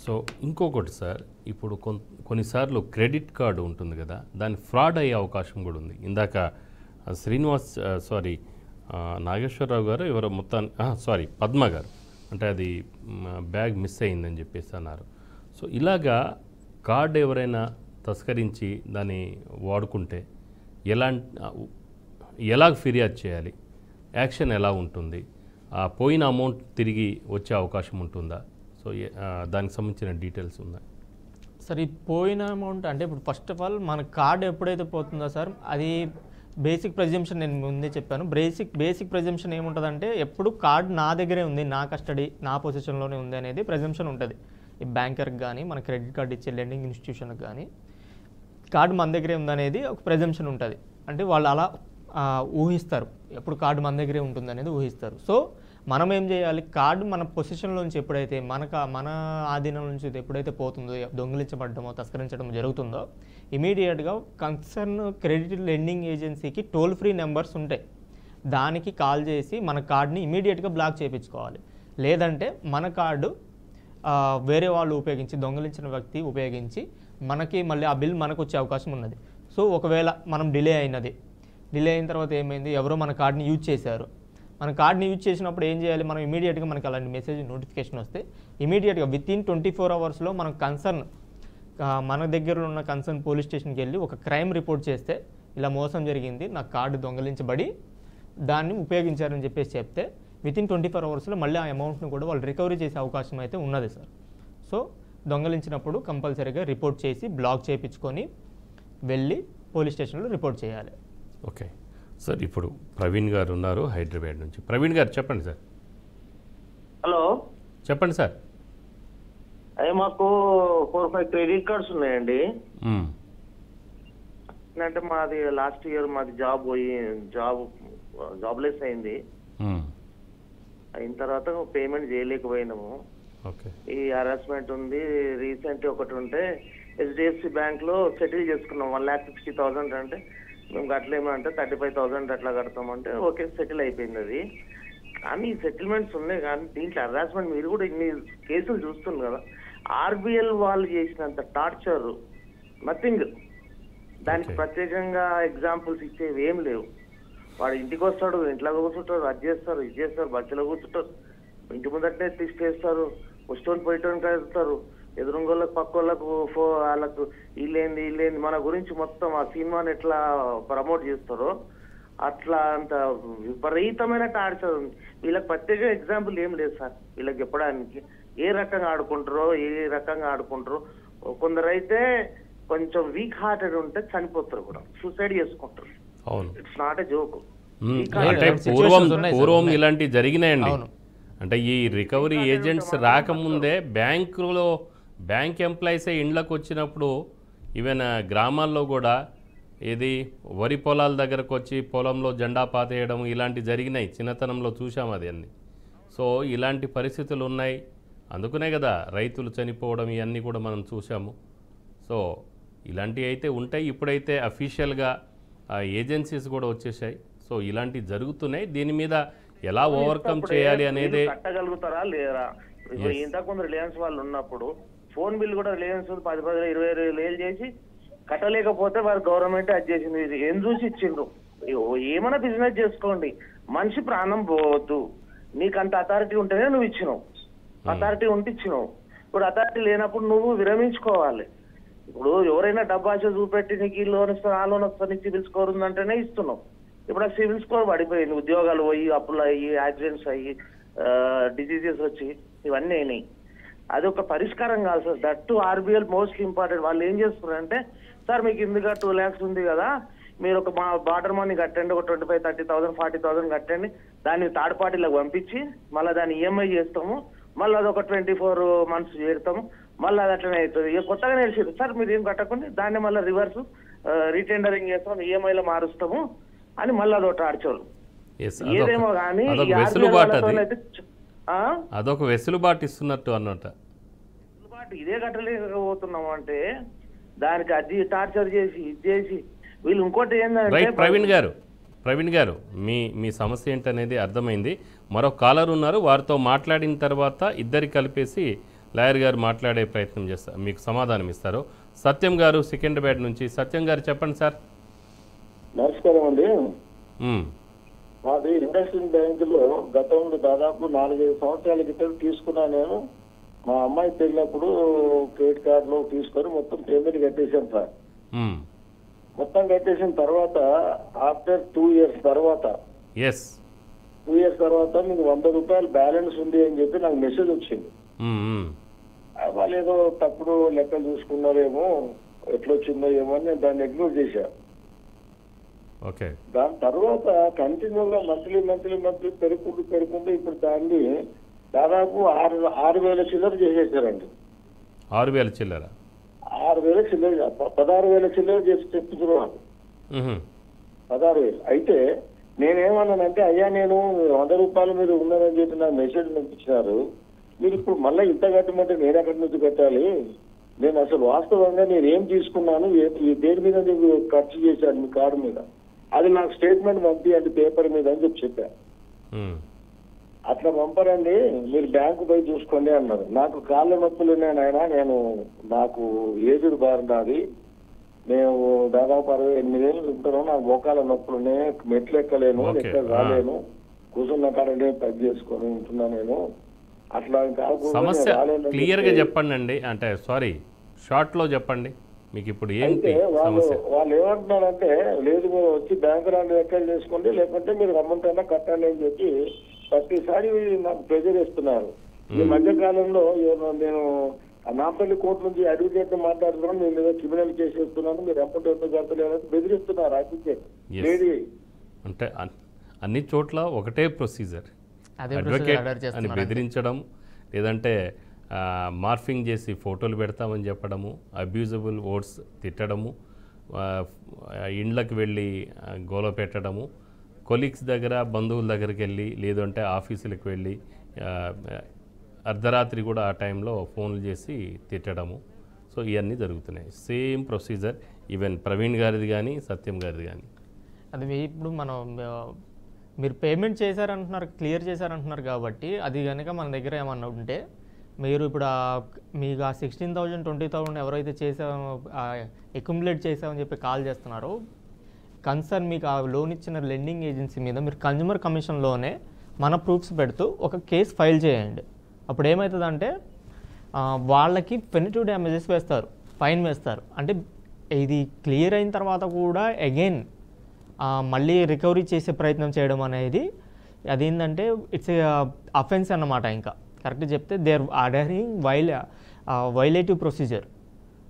సో ఇంకొకటి సార్, ఇప్పుడు కొన్నిసార్లు క్రెడిట్ కార్డు ఉంటుంది కదా, దాని ఫ్రాడ్ అయ్యే అవకాశం కూడా ఉంది. ఇందాక నాగేశ్వరరావు గారు ఎవరో పద్మ గారు అంటే అది బ్యాగ్ మిస్ అయిందని చెప్పేసి అన్నారు. సో ఇలాగా కార్డు ఎవరైనా తస్కరించి దాన్ని వాడుకుంటే ఎలా ఫిర్యాదు చేయాలి, యాక్షన్ ఎలా ఉంటుంది, పోయిన అమౌంట్ తిరిగి వచ్చే అవకాశం ఉంటుందా? సో దానికి సంబంధించిన డీటెయిల్స్ ఉన్నాయి సార్. ఈ పోయిన అమౌంట్ అంటే ఇప్పుడు ఫస్ట్ ఆఫ్ ఆల్ మన కార్డు ఎప్పుడైతే పోతుందో సార్, అది బేసిక్ ప్రెజంప్షన్ నేను ముందే చెప్పాను. బేసిక్ ప్రెజంప్షన్ ఏముంటుందంటే ఎప్పుడు కార్డు నా దగ్గరే ఉంది, నా కస్టడీ, నా పొజిషన్లోనే ఉంది అనేది ప్రెజంప్షన్ ఉంటుంది. ఈ బ్యాంకర్కి కానీ మన క్రెడిట్ కార్డు ఇచ్చే లెండింగ్ ఇన్స్టిట్యూషన్కి కానీ కార్డు మన దగ్గరే ఉందనేది ఒక ప్రెజంప్షన్ ఉంటుంది. అంటే వాళ్ళు అలా ఊహిస్తారు, ఎప్పుడు కార్డు మన దగ్గరే ఉంటుంది అనేది ఊహిస్తారు. సో మనం ఏం చేయాలి, కార్డు మన పొజిషన్లో నుంచి ఎప్పుడైతే మన ఆధీనం నుంచి ఎప్పుడైతే పోతుందో, దొంగిలించబడమో తస్కరించడం జరుగుతుందో, ఇమీడియట్గా కన్సర్న్ క్రెడిట్ లెండింగ్ ఏజెన్సీకి టోల్ ఫ్రీ నెంబర్స్ ఉంటాయి. దానికి కాల్ చేసి మన కార్డుని ఇమీడియట్గా బ్లాక్ చేయించుకోవాలి. లేదంటే మన కార్డు వేరే వాళ్ళు ఉపయోగించి, దొంగిలించిన వ్యక్తి ఉపయోగించి మనకి మళ్ళీ ఆ బిల్ మనకు వచ్చే అవకాశం ఉన్నది. సో ఒకవేళ మనం డిలే అయిన తర్వాత ఏమైంది, ఎవరో మన కార్డుని యూజ్ చేశారు. మన కార్డ్ని యూజ్ చేసినప్పుడు ఏం చేయాలి, మనం ఇమీడియట్గా మనకి అలాంటి మెసేజ్ నోటిఫికేషన్ వస్తే ఇమీడియట్గా వితిన్ 24 అవర్స్లో మనం మన దగ్గర ఉన్న కన్సర్న్ పోలీస్ స్టేషన్కి వెళ్ళి ఒక క్రైమ్ రిపోర్ట్ చేస్తే, ఇలా మోసం జరిగింది, నా కార్డు దొంగలించబడి దాన్ని ఉపయోగించారని చెప్పేసి చెప్తే వితిన్ 24 అవర్స్లో మళ్ళీ ఆ అమౌంట్ను కూడా వాళ్ళు రికవరీ చేసే అవకాశం అయితే ఉన్నది సార్. సో దొంగలించినప్పుడు కంపల్సరీగా రిపోర్ట్ చేసి బ్లాక్ చేయించుకొని వెళ్ళి పోలీస్ స్టేషన్లో రిపోర్ట్ చేయాలి. ఓకే సార్, ఇప్పుడు ప్రవీణ్ గారు ఉన్నారు హైదరాబాద్ నుంచి. ప్రవీణ్ గారు చెప్పండి సార్. హలో, చెప్పండి సార్. అదే మాకు 4-5 క్రెడిట్ కార్డ్స్ ఉన్నాయండి. అంటే మాది లాస్ట్ ఇయర్ మాది జాబ్లెస్ అయింది. అయిన తర్వాత పేమెంట్ చేయలేకపోయినాము. ఈ హరాస్మెంట్ ఉంది. రీసెంట్ ఒకటి ఉంటే HDFC బ్యాంక్ లో సెటిల్ చేసుకున్నాం 1,60,000 అంటే మేము కట్టలేమంటే 35,000 అట్లా కడతామంటే ఓకే సెటిల్ అయిపోయింది అది. కానీ ఈ సెటిల్మెంట్స్ ఉన్నాయి, కానీ దీంట్లో హరాస్మెంట్ మీరు కూడా ఇన్ని కేసులు చూస్తున్నారు కదా. RBL వాళ్ళు చేసినంత టార్చర్ నథింగ్. దానికి ప్రత్యేకంగా ఎగ్జాంపుల్స్ ఇచ్చేవి ఏం లేవు. వాడు ఇంటికి వస్తాడు, ఇంట్లో కూర్చుంటారు, అది చేస్తారు, ఇది చేస్తారు, బస్సులో కూర్చుంటారు, ఇంటి ముందటనే తీసుకేస్తారు, వస్తువుని పోయేటోని కలుస్తారు, ఎదురుంగోళ్ళకి పక్కోళ్ళకు వాళ్ళకు వీళ్ళేంది మన గురించి మొత్తం ఆ సినిమాని ఎట్లా ప్రమోట్ చేస్తారో అట్లా అంత విపరీతమైన టార్చర్ ఉంది. వీళ్ళకి ప్రత్యేక ఎగ్జాంపుల్ ఏం లేదు సార్. వీళ్ళకి చెప్పడానికి ఏ రకంగా ఆడుకుంటారో కొందరైతే కొంచెం వీక్ హార్టెడ్ ఉంటే చనిపోతారు కూడా, సూసైడ్ చేసుకుంటారు. It's not a joke. అంటే పూర్వం ఇలాంటివి జరిగినాయండి. అంటే ఈ రికవరీ ఏజెంట్స్ రాకముందే బ్యాంక్ ఎంప్లాయీసే ఇండ్లకు వచ్చినప్పుడు ఈవెన్ గ్రామాల్లో కూడా వరి పొలాల దగ్గరకు వచ్చి పొలంలో జెండా పాతేయడం ఇలాంటివి జరిగినాయి. చిన్నతనంలో చూసాం అది అన్ని. సో ఇలాంటి పరిస్థితులు ఉన్నాయి, అందుకనే కదా రైతులు చనిపోవడం ఇవన్నీ కూడా మనం చూసాము. సో ఇలాంటివి అయితే ఉంటాయి. ఇప్పుడైతే అఫీషియల్గా ఏజెన్సీస్ కూడా వచ్చేసాయి. సో ఇలాంటివి జరుగుతున్నాయి. దీని మీద ఎలా ఓవర్కమ్ చేయాలి అనేది కట్టగలుగుతారా లేరా? ఇంతకుముందు రిలయన్స్ వాళ్ళు ఉన్నప్పుడు ఫోన్ బిల్ కూడా రిలయన్స్ 10-20 వేలు చేసి కట్టలేకపోతే వారు గవర్నమెంట్ అది చేసింది. ఏం చూసి ఇచ్చిండ్రు? ఏమైనా బిజినెస్ చేసుకోండి, మనిషి ప్రాణం పోవద్దు. నీకు అంత అథారిటీ ఉంటేనే నువ్వు ఇచ్చినావు, అథారిటీ ఉంటే ఇచ్చినావు. ఇప్పుడు అథారిటీ లేనప్పుడు నువ్వు విరమించుకోవాలి. ఇప్పుడు ఎవరైనా డబ్బాష చూపెట్టి నీకు ఈ లోన్ ఇస్తాను, ఆ లోన్ వస్తాను, నీకు సివిల్ స్కోర్ ఉందంటేనే ఇస్తున్నావు. ఇప్పుడు ఆ సివిల్ స్కోర్ పడిపోయింది, ఉద్యోగాలు పోయి, అప్పులు అయ్యి, యాక్సిడెంట్స్ అయ్యి, డిసీజెస్ వచ్చి ఇవన్నీ అయినాయి. అది ఒక పరిష్కారం కాదు sir. That to RBL most important. వాళ్ళు ఏం చేస్తున్నారంటే సార్ మీకు ఇందుగా 2 lakhs ఉంది కదా, మీరు ఒక బార్డర్ మనీ కట్టండి, ఒక 25,000, 30,000, 40,000 కట్టండి, దాన్ని థర్డ్ పార్టీలకు పంపించి మళ్ళీ దాన్ని ఈఎంఐ చేస్తాము, మళ్ళీ అదొక 24 months చేస్తాము, మళ్ళీ అది అట్లనే అవుతుంది. ఇక కొత్తగా నేర్చారు సార్ మీరు ఏం కట్టకుండా దాన్ని మళ్ళీ రివర్స్ రీటెండరింగ్ చేస్తాం, ఈఎంఐలో మారుస్తాము అని మళ్ళీ అదొక టార్చర్. ఏదేమో కానీ అదొక వెసులుబాటు ఇస్తున్నట్టు అన్నమాట. ఇదే కట్టలేకపోతున్నాము అంటే దానికి అది టార్చర్ చేసి ఇది చేసి వీళ్ళు ఇంకోటి ఏంటంటే. ప్రవీణ్ గారు మీ సమస్య ఏంటనేది అర్థమైంది. మరో కాలర్ ఉన్నారు, వారితో మాట్లాడిన తర్వాత ఇద్దరి కలిపేసి లాయర్ గారు మాట్లాడే ప్రయత్నం చేస్తారు, మీకు సమాధానం ఇస్తారు. సత్యం గారు సికింద్రాబాద్ నుంచి. సత్యం గారు చెప్పండి సార్. నమస్కారం అండి. మాది ఇండస్ట్రియల్ బ్యాంకులో గతంలో దాదాపు 4-5 సంవత్సరాల క్రితం తీసుకున్నా. నేను మా అమ్మాయి పెళ్ళినప్పుడు క్రెడిట్ కార్డులో తీసుకొని మొత్తం పేమెంట్ కట్టేశాను సార్. మొత్తం కట్టేసిన తర్వాత ఆఫ్టర్ 2 years తర్వాత 2 years తర్వాత మీకు 100 రూపాయలు బ్యాలెన్స్ ఉంది అని చెప్పి నాకు మెసేజ్ వచ్చింది. వాళ్ళు ఏదో తప్పుడు లెక్కలు చూసుకున్నారేమో, ఎట్లొచ్చిందో ఏమో అని నేను దాన్ని ఇగ్నోర్ చేశాను. దాని తర్వాత కంటిన్యూగా మంత్లీ పెరుగుకుంటూ ఇప్పుడు దాన్ని దాదాపు 6,000 చిల్లర చేసేసారండి. 6,000 చిల్లర 16,000 చిల్లర చేసి చెప్తున్నారు. 16,000. అయితే నేనేమన్నానంటే అయ్యా నేను 100 రూపాయలు మీరు ఉన్నారని చెప్పి నాకు మెసేజ్ పంపించినారు, మీరు ఇప్పుడు మళ్ళీ ఇంత కట్టమంటే నేను ఎక్కడి నుంచి కట్టాలి, నేను అసలు వాస్తవంగా నేను ఏం తీసుకున్నాను, దేని మీద నీకు ఖర్చు చేశాను మీ కార్డు మీద, అది నాకు స్టేట్మెంట్ పంపియండి పేపర్ మీద అని చెప్పాను. అట్లా పంపరండి, మీరు బ్యాంకు పోయి చూసుకోండి అన్నారు. నాకు కాళ్ళ నొప్పులు ఉన్నాయి ఆయన, నాకు ఏజ్డ్ బారుండాది, నేను దాదాపు 68 ఏళ్ళు ఉంటాను, నాకు మోకాల నొప్పులు ఉన్నాయి, మెట్లు ఎక్కలేను, ఎక్కడ రాలేను, కూర్చున్న కాడనే పని చేసుకొని ఉంటున్నా నేను. అట్లా సమస్య క్లియర్ గా చెప్పండి అండి, అంటే సారీ షార్ట్ లో చెప్పండి మీకు ఇప్పుడు ఏంటి సమస్య. వాళ్ళు ఏమంటున్నారంటే లేదు మీరు వచ్చి బ్యాంకు రాండి లెక్కలు చేసుకోండి, లేకుంటే మీరు అమౌంట్ కట్టండి అని చెప్పి ప్రతిసారి నాకు ప్రెజర్ ఇస్తున్నారు. ఈ మధ్య కాలంలో నేను నాంపల్లి కోర్టు నుంచి అడ్వకేట్ మాట్లాడుతున్నాను, నేను ఏదో క్రిమినల్ కేసు ఇస్తున్నాను, మీరు అమౌంట్ ఎందుకు కట్టలేదని బెదిరిస్తున్నారు అడ్వకేట్. అంటే అన్ని చోట్ల ఒకటే ప్రొసీజర్, అడ్వకేట్ అని బెదిరించడం, లేదంటే మార్ఫింగ్ చేసి ఫోటోలు పెడతామని చెప్పడము, అబ్యూజబుల్ వర్డ్స్ తిట్టడము, ఇండ్లకు వెళ్ళి గోల పెట్టడము, కొలీగ్స్ దగ్గర బంధువుల దగ్గరికి వెళ్ళి లేదంటే ఆఫీసులకు వెళ్ళి అర్ధరాత్రి కూడా ఆ టైంలో ఫోన్లు చేసి తిట్టడము. సో ఇవన్నీ జరుగుతున్నాయి. సేమ్ ప్రొసీజర్ ఈవెన్ ప్రవీణ్ గారిది కానీ సత్యం గారిది కానీ. అది ఇప్పుడు మీరు పేమెంట్ చేశారంటున్నారు, క్లియర్ చేశారంటున్నారు కాబట్టి అది కనుక మన దగ్గర ఏమన్నా ఉంటే మీరు ఇప్పుడు మీకు ఆ 16,000 20,000 ఎవరైతే చేసామో అక్యుములేట్ చేసామని చెప్పి కాల్ చేస్తున్నారో కన్సర్న్ మీకు ఆ లోన్ ఇచ్చిన లెండింగ్ ఏజెన్సీ మీద మీరు కన్జ్యూమర్ కమిషన్లోనే మన ప్రూఫ్స్ పెడుతూ ఒక కేసు ఫైల్ చేయండి. అప్పుడు ఏమవుతుందంటే వాళ్ళకి పెనిటివ్ డ్యామేజెస్ వేస్తారు, ఫైన్ వేస్తారు. అంటే ఇది క్లియర్ అయిన తర్వాత కూడా అగైన్ మళ్ళీ రికవరీ చేసే ప్రయత్నం చేయడం అనేది అదేంటంటే ఇట్స్ అఫెన్స్ అన్నమాట. ఇంకా కరెక్ట్ చెప్తే they are ordering violative procedure.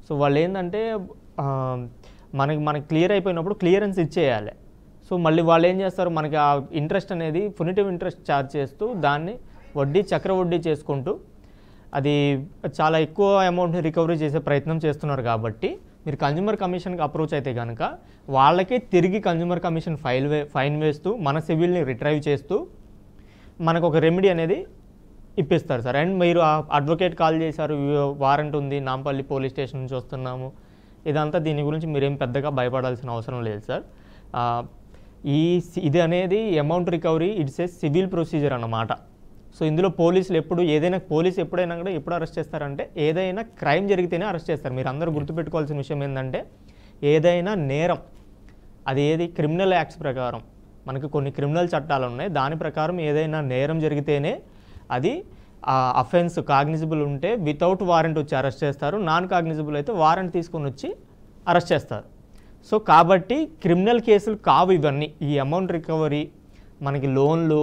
So వాళ్ళు ఏంటంటే మనకి క్లియర్ అయిపోయినప్పుడు క్లియరెన్స్ ఇచ్చేయాలి. సో మళ్ళీ వాళ్ళు ఏం చేస్తారు, మనకి ఆ ఇంట్రెస్ట్ అనేది పునిటివ్ ఇంట్రెస్ట్ ఛార్జ్ చేస్తూ దాన్ని చక్ర వడ్డీ చేసుకుంటూ అది చాలా ఎక్కువ అమౌంట్ని రికవరీ చేసే ప్రయత్నం చేస్తున్నారు. కాబట్టి మీరు కన్జ్యూమర్ కమిషన్కి అప్రోచ్ అయితే కనుక వాళ్ళకే తిరిగి కన్జ్యూమర్ కమిషన్ ఫైన్ వేస్తూ మన సివిల్ని రిట్రైవ్ చేస్తూ మనకు ఒక రెమెడీ అనేది ఇప్పిస్తారు సార్. అండ్ మీరు అడ్వకేట్ కాల్ చేశారు, వారెంట్ ఉంది, నాంపల్లి పోలీస్ స్టేషన్ నుంచి వస్తున్నాము, ఇదంతా దీని గురించి మీరేం పెద్దగా భయపడాల్సిన అవసరం లేదు సార్. ఇది అనేది amount recovery it's a civil procedure అన్నమాట. సో ఇందులో పోలీసులు ఎప్పుడైనా కూడా ఎప్పుడు అరెస్ట్ చేస్తారంటే ఏదైనా క్రైమ్ జరిగితేనే అరెస్ట్ చేస్తారు. మీరు అందరూ గుర్తుపెట్టుకోవాల్సిన విషయం ఏంటంటే ఏదైనా నేరం అది ఏది క్రిమినల్ యాక్ట్స్ ప్రకారం మనకి కొన్ని క్రిమినల్ చట్టాలు ఉన్నాయి, దాని ప్రకారం ఏదైనా నేరం జరిగితేనే అది అఫెన్స్ కాగ్నిజిబుల్ ఉంటే వితౌట్ వారెంట్ వచ్చి అరెస్ట్ చేస్తారు, నాన్ కాగ్నిజిబుల్ అయితే వారెంట్ తీసుకొని వచ్చి అరెస్ట్ చేస్తారు. సో కాబట్టి క్రిమినల్ కేసులు కావు ఇవన్నీ. ఈ అమౌంట్ రికవరీ మనకి లోన్లు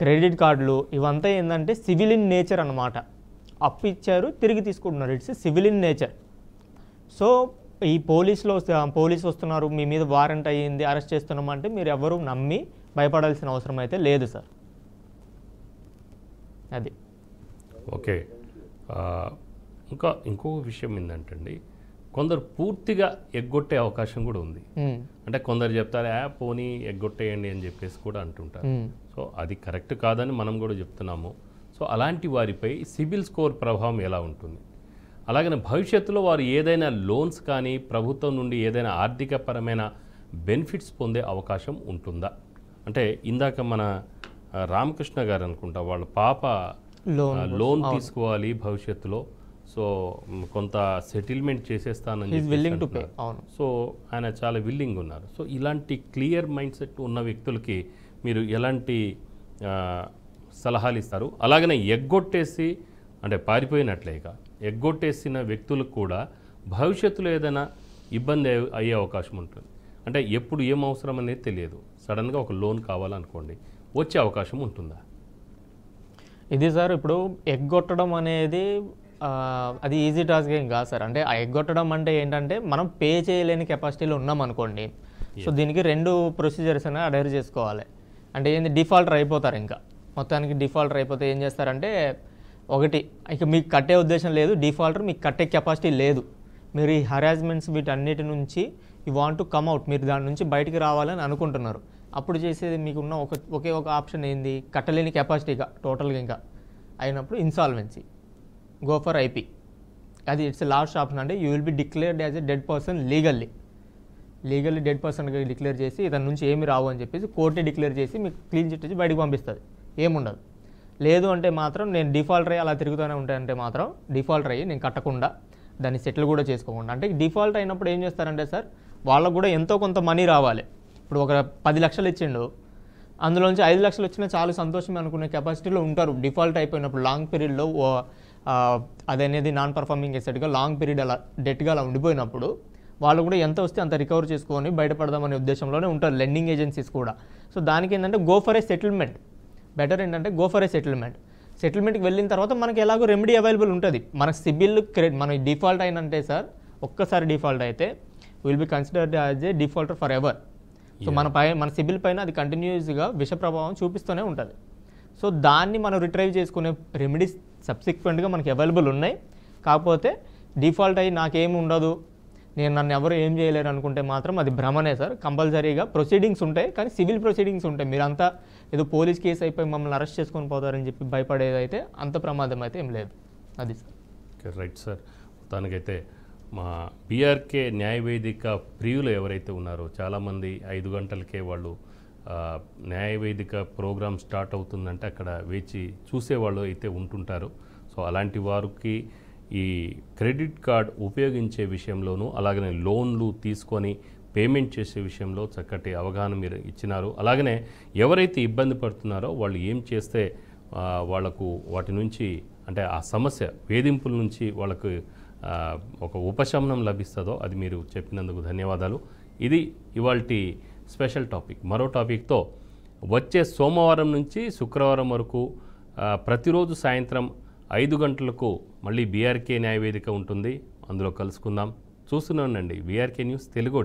క్రెడిట్ కార్డులు ఇవంతా ఏంటంటే సివిల్ ఇన్ నేచర్ అన్నమాట. అప్పు ఇచ్చారు, తిరిగి తీసుకుంటున్నారు. It's civil in nature. So ఈ పోలీసు వస్తున్నారు, మీ మీద వారెంట్ అయ్యింది, అరెస్ట్ చేస్తున్నామంటే మీరు ఎవరు నమ్మి భయపడాల్సిన అవసరం అయితే లేదు సార్. అది ఓకే. ఇంకో విషయం ఏంటంటే కొందరు పూర్తిగా ఎగ్గొట్టే అవకాశం కూడా ఉంది. అంటే కొందరు చెప్తారు పోనీ ఎగ్గొట్టేయండి అని చెప్పేసి కూడా అంటుంటారు. సో అది కరెక్ట్ కాదని మనం కూడా చెప్తున్నాము. సో అలాంటి వారిపై సిబిల్ స్కోర్ ప్రభావం ఎలా ఉంటుంది? అలాగనే భవిష్యత్తులో వారు ఏదైనా లోన్స్ కానీ ప్రభుత్వం నుండి ఏదైనా ఆర్థికపరమైన బెనిఫిట్స్ పొందే అవకాశం ఉంటుందా? అంటే ఇందాక మన రామకృష్ణ గారు అనుకుంటా వాళ్ళ పాప లోన్ తీసుకోవాలి భవిష్యత్తులో, సో కొంత సెటిల్మెంట్ చేసేస్తానని సో ఆయన చాలా విల్లింగ్ ఉన్నారు. సో ఇలాంటి క్లియర్ మైండ్ సెట్ ఉన్న వ్యక్తులకి మీరు ఎలాంటి సలహాలు ఇస్తారు? అలాగనే ఎగ్గొట్టేసి అంటే పారిపోయినట్లేక ఎగ్గొట్టేసిన వ్యక్తులకు కూడా భవిష్యత్తులో ఏదైనా ఇబ్బంది అయ్యే అవకాశం ఉంటుంది. అంటే ఎప్పుడు ఏం అవసరం అనేది తెలియదు, సడన్గా ఒక లోన్ కావాలనుకోండి, వచ్చే అవకాశం ఉంటుందా? ఇది సార్ ఇప్పుడు ఎగ్గొట్టడం అనేది అది ఈజీ టాస్క్ ఏం కాదు సార్. అంటే ఆ ఎగ్గొట్టడం అంటే ఏంటంటే మనం పే చేయలేని కెపాసిటీలో ఉన్నాం అనుకోండి. సో దీనికి 2 ప్రొసీజర్స్ అనేవి అడైర్ చేసుకోవాలి. అంటే ఏంది, డిఫాల్టర్ అయిపోతారు. ఇంకా మొత్తానికి డిఫాల్టర్ అయిపోతే ఏం చేస్తారంటే, ఒకటి ఇక మీకు కట్టే ఉద్దేశం లేదు, డిఫాల్టర్ మీకు కట్టే కెపాసిటీ లేదు, మీరు ఈ హరాస్మెంట్స్ వీటన్నిటి నుంచి you want to come out, మీరు దాని నుంచి బయటికి రావాలని అనుకుంటున్నారు. అప్పుడు చేసేది మీకున్న ఒకే ఒక ఆప్షన్ ఏంది, కట్టలేని కెపాసిటీగా టోటల్గా ఇంకా అయినప్పుడు ఇన్సాల్వెన్సీ, గో ఫర్ ఐపీ. అది ఇట్స్ లాస్ట్ ఆప్షన్. అంటే you will be declared as a dead person legally dead పర్సన్గా డిక్లేర్ చేసి ఇతని నుంచి ఏమి రావు అని చెప్పేసి కోర్టే డిక్లేర్ చేసి మీకు క్లీన్ చిట్ ఇచ్చి బయటకు పంపిస్తుంది, ఏముండదు. లేదు అంటే మాత్రం నేను డిఫాల్టర్ అయ్యి అలా తిరుగుతూనే ఉంటాయంటే మాత్రం డిఫాల్టర్ అయ్యి నేను కట్టకుండా దాన్ని సెటిల్ కూడా చేసుకోకుండా. అంటే డిఫాల్ట్ అయినప్పుడు ఏం చేస్తారంటే సార్, వాళ్ళకు కూడా ఎంతో కొంత మనీ రావాలి. ఇప్పుడు ఒక 10 లక్షలు ఇచ్చిండు, అందులోంచి 5 లక్షలు వచ్చినా చాలా సంతోషమే అనుకునే కెపాసిటీలో ఉంటారు. డిఫాల్ట్ అయిపోయినప్పుడు లాంగ్ పీరియడ్లో అదనేది నాన్ పర్ఫార్మింగ్ ఎసెట్గా లాంగ్ పీరియడ్ అలా డెట్గా అలా ఉండిపోయినప్పుడు వాళ్ళు కూడా ఎంత వస్తే అంత రికవర్ చేసుకొని బయటపడదామనే ఉద్దేశంలోనే ఉంటారు లెండింగ్ ఏజెన్సీస్ కూడా. సో దానికి ఏంటంటే go for a settlement, better ఏంటంటే గో ఫర్ ఏ సెటిల్మెంట్కి వెళ్ళిన తర్వాత మనకి ఎలాగో రెమెడీ అవైలబుల్ ఉంటుంది. మనకు సిబిల్ మన డిఫాల్ట్ అయినంటే సార్, ఒక్కసారి డిఫాల్ట్ అయితే will be considered as a defaulter for ever. So మన సిబిల్ పైన అది కంటిన్యూస్గా విష ప్రభావం చూపిస్తూనే ఉంటుంది. సో దాన్ని మనం రిట్రైవ్ చేసుకునే రెమెడీస్ సబ్సిక్వెంట్గా మనకి అవైలబుల్ ఉన్నాయి. కాకపోతే డిఫాల్ట్ అయ్యి నాకేమి ఉండదు, నన్ను ఎవరు ఏం చేయలేరు అనుకుంటే మాత్రం అది భ్రమనే సార్. కంపల్సరీగా ప్రొసీడింగ్స్ ఉంటాయి, కానీ సివిల్ ప్రొసీడింగ్స్ ఉంటాయి. మీరంతా ఏదో పోలీస్ కేసు అయిపోయి మమ్మల్ని అరెస్ట్ చేసుకొని పోతారని చెప్పి భయపడేదైతే అంత ప్రమాదం అయితే ఏం లేదు. అది సార్. Right sir. మొత్తానికైతే మా బీఆర్కే న్యాయవేదిక ప్రియులు ఎవరైతే ఉన్నారో చాలామంది 5 గంటలకే వాళ్ళు న్యాయవేదిక ప్రోగ్రామ్ స్టార్ట్ అవుతుందంటే అక్కడ వేచి చూసేవాళ్ళు అయితే ఉంటుంటారు. సో అలాంటి వారికి ఈ క్రెడిట్ కార్డ్ ఉపయోగించే విషయంలోనూ అలాగనే లోన్లు తీసుకొని పేమెంట్ చేసే విషయంలో చక్కటి అవగాహన మీరు ఇచ్చినారు. అలాగనే ఎవరైతే ఇబ్బంది పడుతున్నారో వాళ్ళు ఏం చేస్తే వాళ్లకు వాటి నుంచి అంటే ఆ సమస్య వేధింపుల నుంచి వాళ్ళకు ఒక ఉపశమనం లభిస్తుందో అది మీరు చెప్పినందుకు ధన్యవాదాలు. ఇది ఇవాల్టి స్పెషల్ టాపిక్. మరో టాపిక్తో వచ్చే సోమవారం నుంచి శుక్రవారం వరకు ప్రతిరోజు సాయంత్రం 5 గంటలకు మళ్ళీ బీఆర్కే న్యాయవేదిక ఉంటుంది. అందులో కలుసుకుందాం. చూస్తూనే ఉండండి బీఆర్కే న్యూస్ తెలుగు.